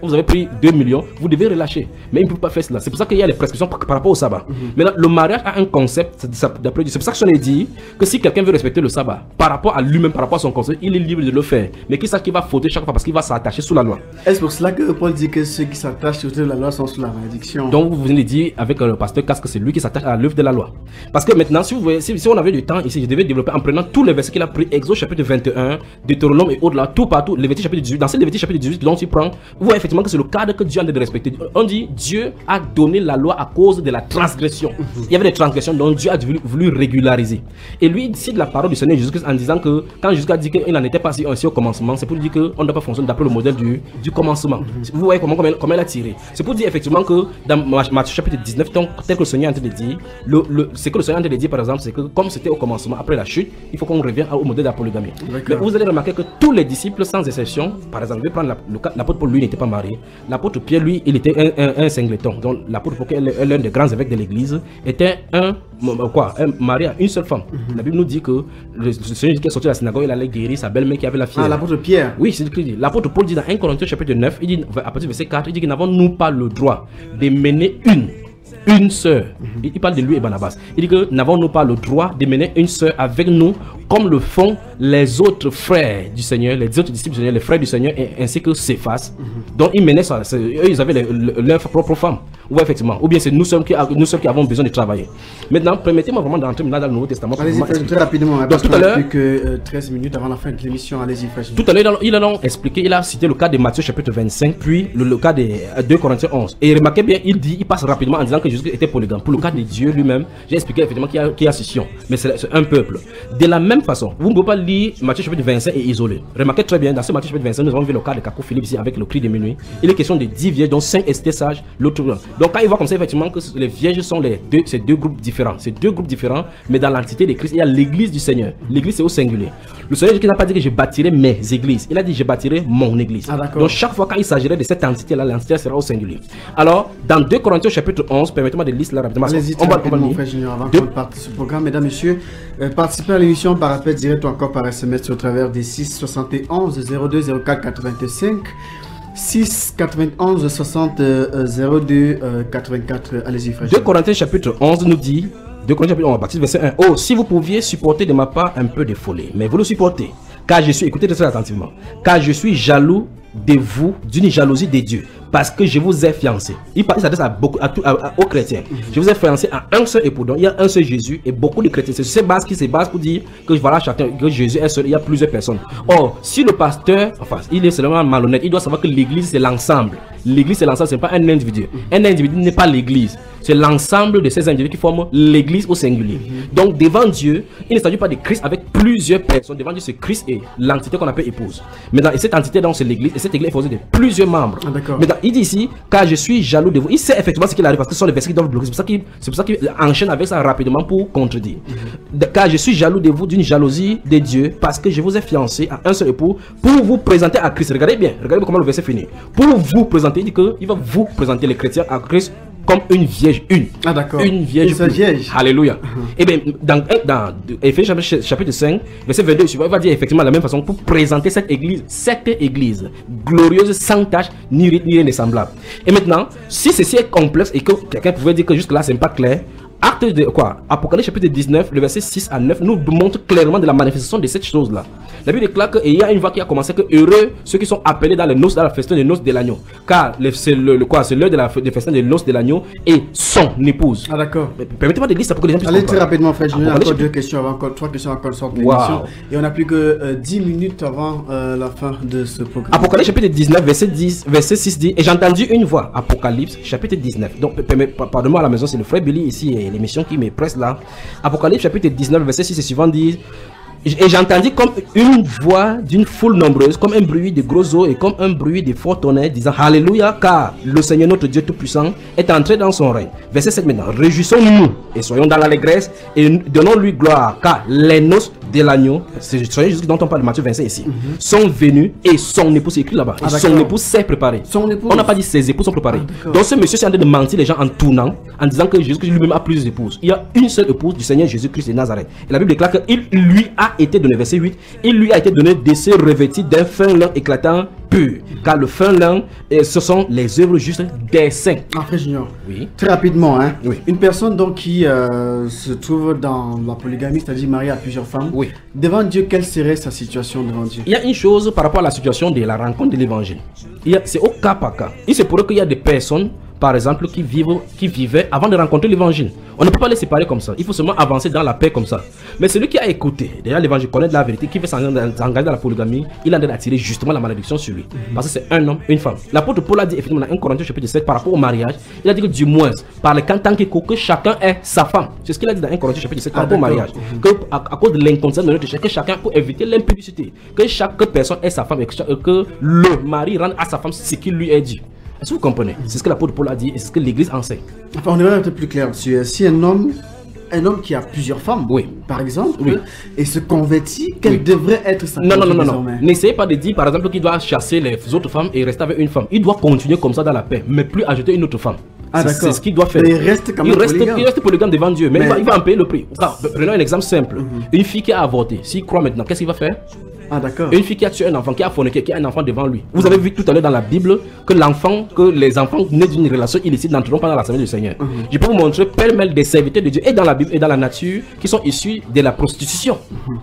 vous avez pris 2 millions, vous devez relâcher. Mais il ne peut pas faire cela. C'est pour ça qu'il y a les prescriptions par rapport au sabbat. Maintenant, le mariage a un concept, c'est pour ça que je ai dit que si quelqu'un veut respecter le sabbat par rapport à lui-même, par rapport à son conseil, il est libre de le faire. Mais qu'il sache qu'il va fauter chaque fois parce qu'il va s'attacher sous la loi. Est-ce pour cela que Paul dit que ceux qui s'attachent sur la loi sont sous la malédiction? Donc vous venez de dire avec le pasteur Cass que c'est lui qui s'attache à l'œuvre de la loi. Parce que maintenant, si on avait du temps ici, je devais développer en prenant tous les versets qu'il a pris, Exode chapitre 21, Deutéronome et au-delà, tout partout, Lévitique chapitre 18. Dans ce Lévitique chapitre 18, dont tu prends, vous voyez effectivement que c'est le cadre que Dieu a de respecter. On dit Dieu a donné la loi à cause de la transgression. Il y avait des transgressions dont Dieu a voulu régulariser. Et lui, ici de la parole du Seigneur Jésus-Christ en disant que quand Jésus a dit qu'il n'en était pas ainsi au commencement, c'est pour dire qu'on ne doit pas fonctionner d'après le modèle du du commencement. Vous voyez comment elle a tiré. C'est pour dire effectivement que dans Matthieu chapitre 19, tel que le Seigneur est en train de dire, ce que le Seigneur est en train de dire par exemple, c'est que comme c'était au commencement, après la chute, il faut qu'on revienne au modèle de la polygamie. Mais vous allez remarquer que tous les disciples, sans exception, par exemple, je vais prendre l'apôtre Paul, lui n'était pas marié. L'apôtre Pierre, lui, il était un singleton. Donc l'apôtre Paul, l'un des grands évêques de l'église, était un mari à une seule femme. La Bible nous dit que le Seigneur qui est sorti de la synagogue, il allait guérir sa belle-mère qui avait la fièvre. Ah, l'apôtre Pierre. Oui, c'est ce qu'il dit. L'apôtre Paul dit dans 1 Corinthiens chapitre 9, il dit, à partir du verset 4, il dit que n'avons-nous pas le droit de mener une sœur. Il parle de lui et Barnabas. Il dit que n'avons-nous pas le droit de mener une sœur avec nous comme le font les autres frères du Seigneur, les autres disciples du Seigneur, les frères du Seigneur, ainsi que Céphas. Donc ils menaient ça. Eux, ils avaient leur propre femme. Oui, effectivement. Ou bien c'est nous seuls qui avons besoin de travailler. Maintenant, permettez-moi vraiment d'entrer dans le Nouveau Testament. Allez-y, très rapidement. Donc tout à l'heure, plus que 13 minutes avant la fin de l'émission. Allez-y, frère. Tout à l'heure, il a expliqué, il a cité le cas de Matthieu chapitre 25, puis le cas de 2 Corinthiens 11. Et remarquez bien, il passe rapidement en disant que Jésus était polygame. Pour le cas de Dieu lui-même, j'ai expliqué effectivement qu'il y a scission, mais c'est un peuple. De la même façon, vous ne pouvez pas lire Matthieu chapitre 25 et isolé. Remarquez très bien, dans ce Matthieu chapitre 25, nous avons vu le cas de Caco Philippe ici avec le cri de minuit. Il est question de 10 vierges, dont 5 étaient sages, l'autre. Donc quand il voit comme ça, effectivement, que les vierges sont ces deux groupes différents. C'est deux groupes différents, mais dans l'entité de Christ, il y a l'église du Seigneur. L'église, c'est au singulier. Le Seigneur n'a pas dit que je bâtirai mes églises. Il a dit je bâtirai mon église. Donc chaque fois quand il s'agirait de cette entité-là, l'entité sera au singulier. Alors, dans 2 Corinthiens chapitre 11, permettez-moi de lire cela rapidement. On va mon frère Junior, avant qu'on parte de ce programme. Mesdames, messieurs, participez à l'émission par appel direct ou encore par SMS au travers des 6 71 02 04 85 6 91 60 02 84. Allez-y, frère. 2 Corinthiens chapitre 11 nous dit, 2 Corinthiens chapitre 11, à partir du verset 1. Oh, si vous pouviez supporter de ma part un peu de folie, mais vous le supportez, car je suis, écoutez très attentivement, car je suis jaloux de vous d'une jalousie de Dieu, parce que je vous ai fiancé. Il s'adresse aux chrétiens. Je vous ai fiancé à un seul époux. Donc il y a un seul Jésus et beaucoup de chrétiens. C'est sur ces bases qui se basent pour dire que voilà chacun, que Jésus est seul. Il y a plusieurs personnes. Or, si le pasteur, enfin, il est seulement malhonnête, il doit savoir que l'église c'est l'ensemble. L'église c'est l'ensemble, c'est pas un individu. Un individu n'est pas l'église. C'est l'ensemble de ces individus qui forment l'église au singulier. Donc devant Dieu, il ne s'agit pas de Christ avec plusieurs personnes. Devant Dieu, c'est Christ et l'entité qu'on appelle épouse. Maintenant, et cette entité donc c'est l'église. Et cette église est formée de plusieurs membres. Maintenant, il dit ici, car je suis jaloux de vous. Il sait effectivement ce qu'il arrive parce que ce sont les versets qui doivent bloquer. C'est pour ça qu'il enchaîne avec ça rapidement pour contredire. Car je suis jaloux de vous d'une jalousie de Dieu parce que je vous ai fiancé à un seul époux pour vous présenter à Christ. Regardez bien comment le verset finit. Pour vous présenter, il dit qu'il va vous présenter les chrétiens à Christ comme une vierge une. Ah d'accord. Une vierge. Alléluia. Et bien dans Éphésiens chapitre 5, verset 22, il va dire effectivement de la même façon pour présenter cette église glorieuse, sans tache, ni rien de semblable. Et maintenant, si ceci est complexe et que quelqu'un pouvait dire que jusque là c'est pas clair, Acte de quoi? Apocalypse chapitre 19, le verset 6 à 9 nous montre clairement de la manifestation de cette chose-là. La Bible déclare qu'il y a une voix qui a commencé que heureux ceux qui sont appelés dans les noces, dans la festin des noces de l'agneau. Car c'est l'heure de festin des noces de l'agneau et son épouse. Ah d'accord. Permettez-moi de lire ça pour que les gens puissent comprendre. Allez très rapidement, frère. J'ai encore deux questions, encore trois questions encore sortent de l'émission. Et on n'a plus que 10 minutes avant la fin de ce programme. Apocalypse chapitre 19, verset 6 dit, et j'ai entendu une voix. Apocalypse chapitre 19. Donc, pardonne-moi à la maison, c'est le frère Billy ici et l'émission qui me presse là. Apocalypse chapitre 19, verset 6 et suivant dit, et j'entendis comme une voix d'une foule nombreuse, comme un bruit de gros eaux et comme un bruit de fort tonnerre, disant Alléluia, car le Seigneur notre Dieu Tout-Puissant est entré dans son règne. Verset 7 maintenant. Réjouissons-nous et soyons dans l'allégresse et donnons-lui gloire, car les noces de l'agneau, c'est Jésus dont on parle de Matthieu 25 ici, sont venus et son épouse, c'est écrit là-bas, et son épouse s'est préparée. On n'a pas dit ses épouses sont préparées. Donc ce monsieur c'est en train de mentir les gens en tournant, en disant que Jésus lui-même a plusieurs épouses. Il y a une seule épouse du Seigneur Jésus-Christ de Nazareth. Et la Bible déclare qu'il lui a été donné, verset 8, il lui a été donné de se revêtir d'un fin lin éclatant pur, car le fin lin, ce sont les œuvres justes des saints. Frère Junior, oui. Très rapidement, hein. Oui. Une personne donc qui se trouve dans la polygamie, c'est-à-dire mariée à plusieurs femmes, oui. Devant Dieu, quelle serait sa situation devant Dieu? Il y a une chose par rapport à la situation de la rencontre de l'évangile. C'est au cas par cas. Il se pourrait qu'il y a des personnes, par exemple, qui vivaient avant de rencontrer l'évangile. On ne peut pas les séparer comme ça. Il faut seulement avancer dans la paix comme ça. Mais celui qui a écouté, déjà l'évangile, connaît de la vérité, qui veut s'engager dans la polygamie, il a d'attirer justement la malédiction sur lui. Parce que c'est un homme, une femme. L'apôtre Paul a dit effectivement dans 1 Corinthiens chapitre 7 par rapport au mariage, il a dit que du moins, par le temps que chacun ait sa femme. C'est ce qu'il a dit dans 1 Corinthiens chapitre 7 par rapport au mariage. Que à cause de l'inconscience de notre que chacun pour éviter l'impudicité, que chaque personne ait sa femme et que le mari rende à sa femme ce qu'il lui est dit. Est-ce que vous comprenez? C'est ce que l'apôtre Paul a dit et c'est ce que l'église enseigne. Enfin, on devrait être plus clair dessus. Si un homme qui a plusieurs femmes, par exemple, et se convertit, quelle devrait être sa femme? Non. N'essayez pas de dire, par exemple, qu'il doit chasser les autres femmes et rester avec une femme. Il doit continuer comme ça dans la paix, mais plus ajouter une autre femme. C'est ce qu'il doit faire. Mais il reste quand même polygame. Il reste polygame devant Dieu, mais il va en payer le prix. Prenons un exemple simple. Une fille qui a avorté, s'il croit maintenant, qu'est-ce qu'il va faire? Une fille qui a tué un enfant, qui a forniqué, qui a un enfant devant lui. Vous avez vu tout à l'heure dans la Bible que les enfants nés d'une relation illicite n'entreront pas dans la Seigneur du Seigneur. Je peux vous montrer pêle-mêle des serviteurs de Dieu et dans la Bible et dans la nature qui sont issus de la prostitution.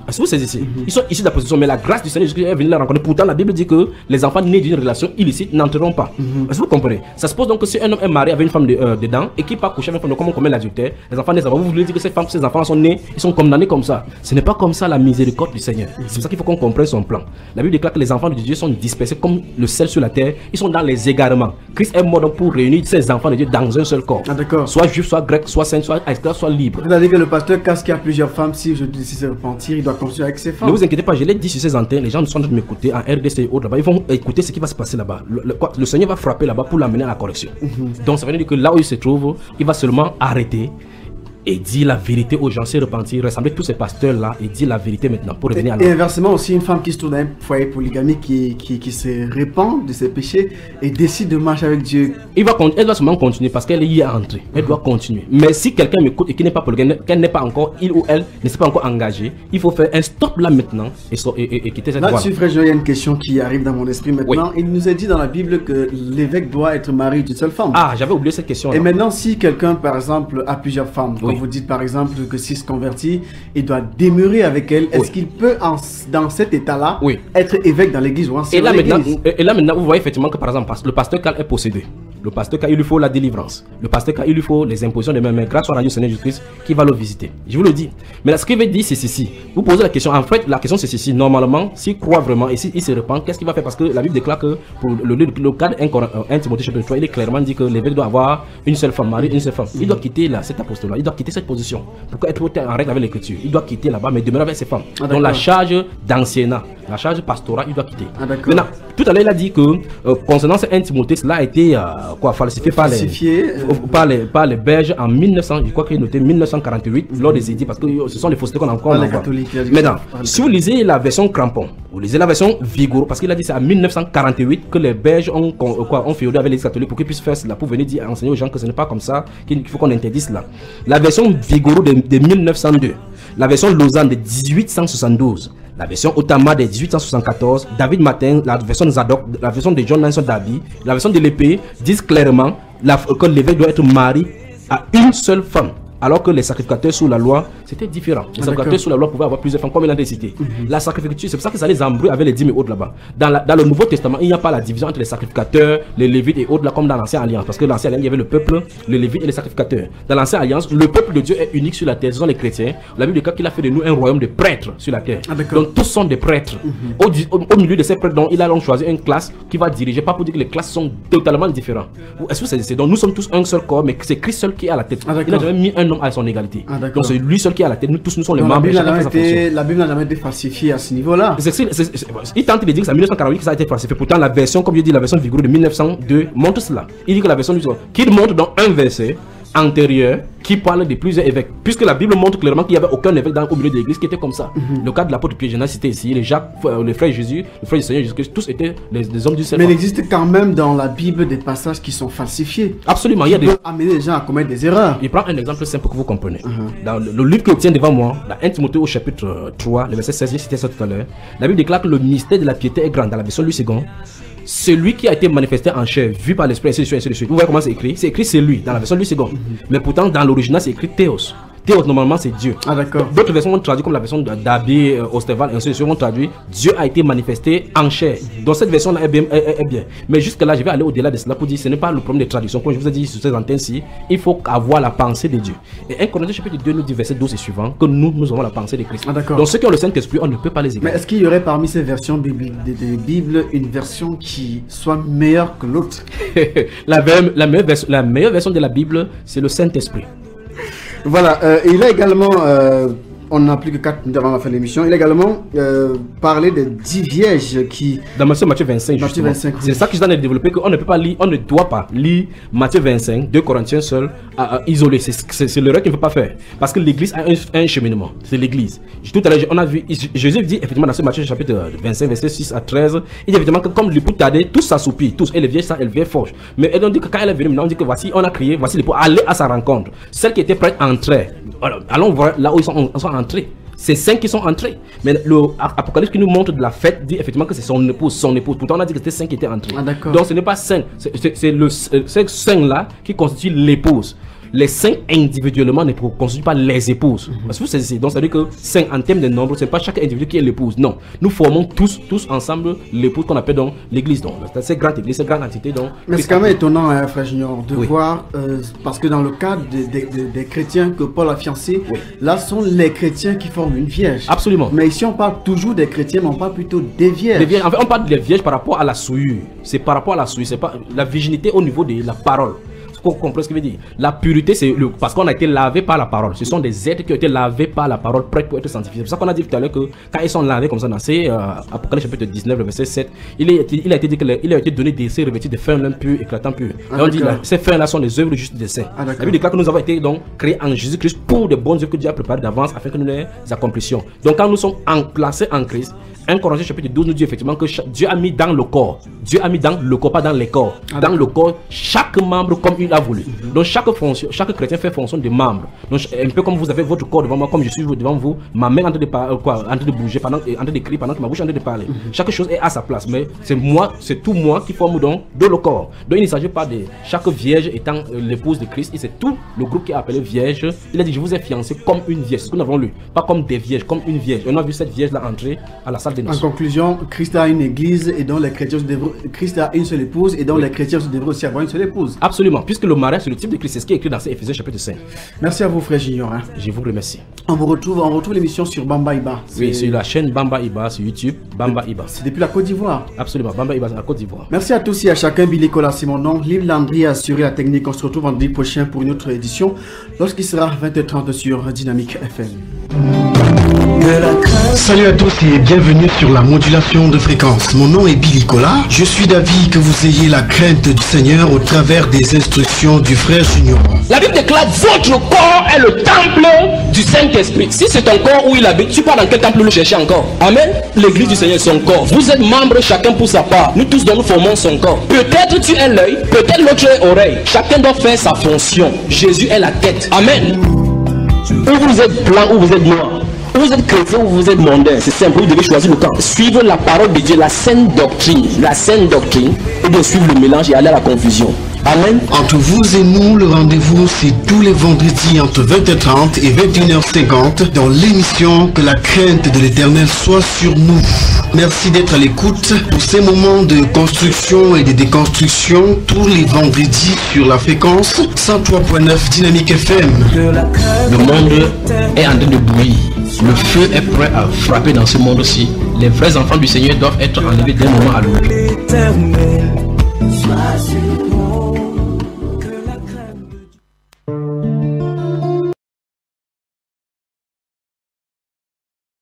Est-ce que vous saisissez? Ils sont issus de la prostitution, mais la grâce du Seigneur Jésus est venue la rencontrer. Pourtant, la Bible dit que les enfants nés d'une relation illicite n'entreront pas. Est-ce que vous comprenez? Ça suppose donc que si un homme est marié avec une femme dedans et qui part coucher avec une femme, comment on commet l'adultère, les enfants nés avant, vous voulez dire que ces enfants sont nés, ils sont condamnés comme ça. Ce n'est pas comme ça la miséricorde du Seigneur. C'est pour ça qu'il faut qu'on comprenne son plan. La Bible déclare que les enfants de Dieu sont dispersés comme le sel sur la terre. Ils sont dans les égarements. Christ est mort donc pour réunir ces enfants de Dieu dans un seul corps. Soit juif, soit grec, soit saint, soit esclave, soit libre. C'est-à-dire que le pasteur, quand il y a plusieurs femmes, si je décide de se repentir, il doit continuer avec ses femmes. Ne vous inquiétez pas, je l'ai dit sur ces antennes. Les gens sont en train de m'écouter en RDC et autres là-bas. Ils vont écouter ce qui va se passer là-bas. Le Seigneur va frapper là-bas pour l'amener à la correction. Donc ça veut dire que là où il se trouve, il va seulement arrêter et dire la vérité aux gens, se repentir, rassembler tous ces pasteurs-là et dire la vérité maintenant pour revenir à l'ordre. Et inversement aussi, une femme qui se trouve dans un foyer polygamique qui se répand de ses péchés et décide de marcher avec Dieu. Elle doit seulement continuer parce qu'elle y est entrée. Elle doit continuer. Mais si quelqu'un m'écoute et qui n'est pas polygame, qu'elle n'est pas encore, il ou elle ne s'est pas encore engagé, il faut faire un stop là maintenant et quitter cette voie. Là-dessus, frère, il y a une question qui arrive dans mon esprit maintenant. Il nous est dit dans la Bible que l'évêque doit être marié d'une seule femme. Ah, j'avais oublié cette question. Et maintenant, si quelqu'un, par exemple, a plusieurs femmes, vous dites par exemple que s'il se convertit, il doit demeurer avec elle. Est-ce qu'il peut, dans cet état-là, être évêque dans l'église ou et là maintenant, vous voyez effectivement que par exemple, le pasteur Cal est possédé. Le pasteur Cal, il lui faut la délivrance. Le pasteur Cal, il lui faut les impositions de main. Mais grâce au Seigneur Jésus-Christ qui va le visiter. Je vous le dis. Mais là, ce qu'il veut dire, c'est ceci. Vous posez la question. En fait, la question, c'est ceci. Normalement, s'il croit vraiment et s'il se repent, qu'est-ce qu'il va faire? Parce que la Bible déclare que pour le cas de 1 Timothée chapitre 3, il est clairement dit que l'évêque doit avoir une seule femme, mariée, une seule femme. Il doit quitter cet apostolat. Il doit quitter cette position. Pour être en règle avec l'écriture, il doit quitter là-bas, mais demeurer avec ses femmes. Donc la charge d'anciennat, la charge pastorale, il doit quitter. Maintenant, tout à l'heure, il a dit que concernant ce 1 Timothée, cela a été falsifié par les Belges en 1900, je crois qu'il est noté 1948, lors des édits, parce que ce sont les faussetés qu'on a encore. Maintenant, si vous lisez la version crampon, vous lisez la version Vigouroux, parce qu'il a dit c'est en 1948 que les Belges ont féodé avec les catholiques pour qu'ils puissent faire cela, pour venir dire, enseigner aux gens que ce n'est pas comme ça, qu'il faut qu'on interdise cela. La version Vigouroux de 1902, la version Lausanne de 1872, la version Otama de 1874, David Martin, la version Zadok, la version de John Nelson Darby, la version de l'épée disent clairement que l'évêque doit être marié à une seule femme. Alors que les sacrificateurs sous la loi, c'était différent. Les sacrificateurs sous la loi pouvaient avoir plusieurs femmes, comme il a décidé. La sacrificature, c'est pour ça que ça les embrouille avec les dîmes et autres là-bas. Dans le Nouveau Testament, il n'y a pas la division entre les sacrificateurs, les lévites et autres là, comme dans l'Ancienne Alliance. Parce que dans l'Ancienne Alliance, il y avait le peuple, les lévites et les sacrificateurs. Dans l'Ancienne Alliance, le peuple de Dieu est unique sur la terre. Ce sont les chrétiens. La Bible dit qu'il a fait de nous un royaume de prêtres sur la terre. Donc tous sont des prêtres. Au milieu de ces prêtres, donc, il a donc choisi une classe qui va diriger, pas pour dire que les classes sont totalement différentes. Est-ce que c'est donc nous sommes tous un seul corps, mais c'est Christ seul qui est à la tête. Il a jamais mis un homme à son égalité. Donc c'est lui seul qui est à la tête, nous tous nous sommes les membres. La Bible n'a jamais été falsifiée à ce niveau-là. Il tente de dire que c'est en 1948 que ça a été falsifié. Pourtant la version, comme je dis, la version Vigouroux de 1902 montre cela. Il dit que la version qu'il montre dans un verset antérieur qui parle de plusieurs évêques, puisque la Bible montre clairement qu'il n'y avait aucun évêque au milieu de l'église qui était comme ça. Le cas de l'apôtre Pierre, j'ai cité ici, les Jacques, le frère Jésus, le frère du Seigneur Jésus, tous étaient des hommes du Seigneur. Mais il existe quand même dans la Bible des passages qui sont falsifiés. Absolument, il y a des amener les gens à commettre des erreurs. Il prend un exemple simple que vous comprenez. Dans le livre que tient devant moi, dans 1 Timothée au chapitre 3, le verset 16, j'ai cité ça tout à l'heure, la Bible déclare que le mystère de la piété est grand. Dans la version Louis II, celui qui a été manifesté en chair, vu par l'esprit, ainsi de suite. Vous voyez comment c'est écrit? C'est écrit c'est lui dans la version Louis II. Mais pourtant dans l'original c'est écrit Théos. normalement c'est Dieu. Ah d'accord. D'autres versions ont traduit comme la version d'Abbé, Osterval, ainsi de suite, ont traduit Dieu a été manifesté en chair. Donc cette version là est bien. Mais jusque là, je vais aller au-delà de cela pour dire ce n'est pas le problème des traductions. Comme je vous ai dit sur ces antennes-ci, il faut avoir la pensée de Dieu. Et 1 Corinthiens chapitre 2 nous dit verset 12 et suivant que nous avons la pensée de Christ. Ah d'accord. Donc ceux qui ont le Saint-Esprit, on ne peut pas les égaler. Mais est-ce qu'il y aurait parmi ces versions des Bibles une version qui soit meilleure que l'autre? La meilleure version de la Bible, c'est le Saint-Esprit. Voilà, il a également, on n'a plus que 4 minutes avant la fin de l'émission, il a également parlé des 10 vierges qui... Dans Matthieu 25, justement. C'est ça que je dois développer, qu'on ne peut pas lire, on ne doit pas lire Matthieu 25, 2 Corinthiens seul, isolé. C'est l'erreur qu'il ne faut pas faire. Parce que l'église a un cheminement. C'est l'église. Tout à l'heure, on a vu, Jésus dit effectivement dans ce Matthieu chapitre 25, verset 6 à 13, il dit effectivement que comme l'époux tardait, tous s'assoupit, tous, et les vierges, et les vieilles forges. Mais on dit que quand elle est venue, maintenant on dit que voici, on a crié, voici l'époux, allez à sa rencontre. Celle qui était prête à entrer. Alors, allons voir là où ils sont entrés. C'est 5 qui sont entrés. Mais l'Apocalypse qui nous montre de la fête dit effectivement que c'est son épouse. Pourtant, on a dit que c'était 5 qui étaient entrés. Ah, d'accord. Donc, ce n'est pas 5. C'est 5 là qui constituent l'épouse. Les 5 individuellement ne constituent pas les épouses. Parce que c'est donc ça veut dire que 5 en termes de nombre, c'est pas chaque individu qui est l'épouse. Non, nous formons tous ensemble l'épouse qu'on appelle donc l'église. Donc c'est grande église, c'est grande entité. Donc. Mais c'est quand même étonnant, hein, frère Junior, de voir parce que dans le cadre des chrétiens que Paul a fiancés, là sont les chrétiens qui forment une vierge. Absolument. Mais ici on parle toujours des chrétiens, mais on parle plutôt des vierges. Des vierges. En fait, on parle des vierges par rapport à la souillure. C'est par rapport à la souillure. C'est pas la virginité au niveau de la parole. Pour comprendre ce que veut dire. La pureté, c'est parce qu'on a été lavé par la parole. Ce sont des êtres qui ont été lavés par la parole, prêts pour être sanctifiés. C'est pour ça qu'on a dit tout à l'heure que quand ils sont lavés comme ça, dans Apocalypse chapitre 19, le verset 7, il a été dit qu'il a été donné des seins revêtus de fin lin pur, éclatant pur. Et on dit ces fins-là sont les œuvres justes des saints. La Bible déclare que nous avons été donc créés en Jésus-Christ pour de bonnes œuvres que Dieu a préparées d'avance afin que nous les accomplissions. Donc quand nous sommes placés en Christ, 1 Corinthiens chapitre 12 nous dit effectivement que Dieu a mis dans le corps. Dieu a mis dans le corps, pas dans les corps. Dans le corps, chaque membre comme il a voulu. Donc chaque chrétien fait fonction de membre. Donc un peu comme vous avez votre corps devant moi, comme je suis devant vous, ma main en train de bouger, en train de crier, pendant que ma bouche est en train de parler. Chaque chose est à sa place, mais c'est tout moi qui forme donc de le corps. Donc il ne s'agit pas de chaque vierge étant l'épouse de Christ, et c'est tout le groupe qui est appelé vierge. Il a dit je vous ai fiancé comme une vierge, c'est ce que nous avons lu, pas comme des vierges, comme une vierge. On a vu cette vierge là entrer à la salle des noces. En conclusion, Christ a une église et donc les chrétiens Christ a une seule épouse et donc les chrétiens devraient aussi avoir une seule épouse. Absolument, puisque le mariage c'est le type de Christ, c'est ce qui est écrit dans Éphésiens chapitre 5. Merci à vous frère Junior. Je vous remercie. On retrouve l'émission sur Bamba Iba. Oui, sur la chaîne Bamba Iba sur YouTube, Bamba Iba. C'est depuis la Côte d'Ivoire. Absolument, Bamba Iba c'est la Côte d'Ivoire. Merci à tous et à chacun. Billy Cola, c'est mon nom. Liv Landry a assuré la technique. On se retrouve vendredi prochain pour une autre édition lorsqu'il sera 20h30 sur Dynamique FM. Salut à tous et bienvenue sur la modulation de fréquence. Mon nom est Billy Cola. Je suis d'avis que vous ayez la crainte du Seigneur au travers des instructions du frère Junior. La Bible déclare votre corps est le temple du Saint-Esprit. Si c'est ton corps où il habite, tu pars dans quel temple le chercher encore? Amen. L'église du Seigneur est son corps. Vous êtes membres chacun pour sa part. Nous tous nous formons son corps. Peut-être tu es l'œil, peut-être l'autre est oreille. Chacun doit faire sa fonction. Jésus est la tête. Amen. Ou vous êtes blanc ou vous êtes noir. Vous êtes chrétien ou vous êtes mondain, c'est simple, vous devez choisir le camp. Suivre la parole de Dieu, la sainte doctrine, et de suivre le mélange et aller à la confusion. Amen. Entre vous et nous, le rendez-vous c'est tous les vendredis entre 20h30 et 21h50 dans l'émission Que la crainte de l'Éternel soit sur nous. Merci d'être à l'écoute pour ces moments de construction et de déconstruction tous les vendredis sur la fréquence 103.9 Dynamique FM. Le monde est en train de bouillir. Le feu est prêt à frapper dans ce monde aussi. Les vrais enfants du Seigneur doivent être enlevés d'un moment à l'autre.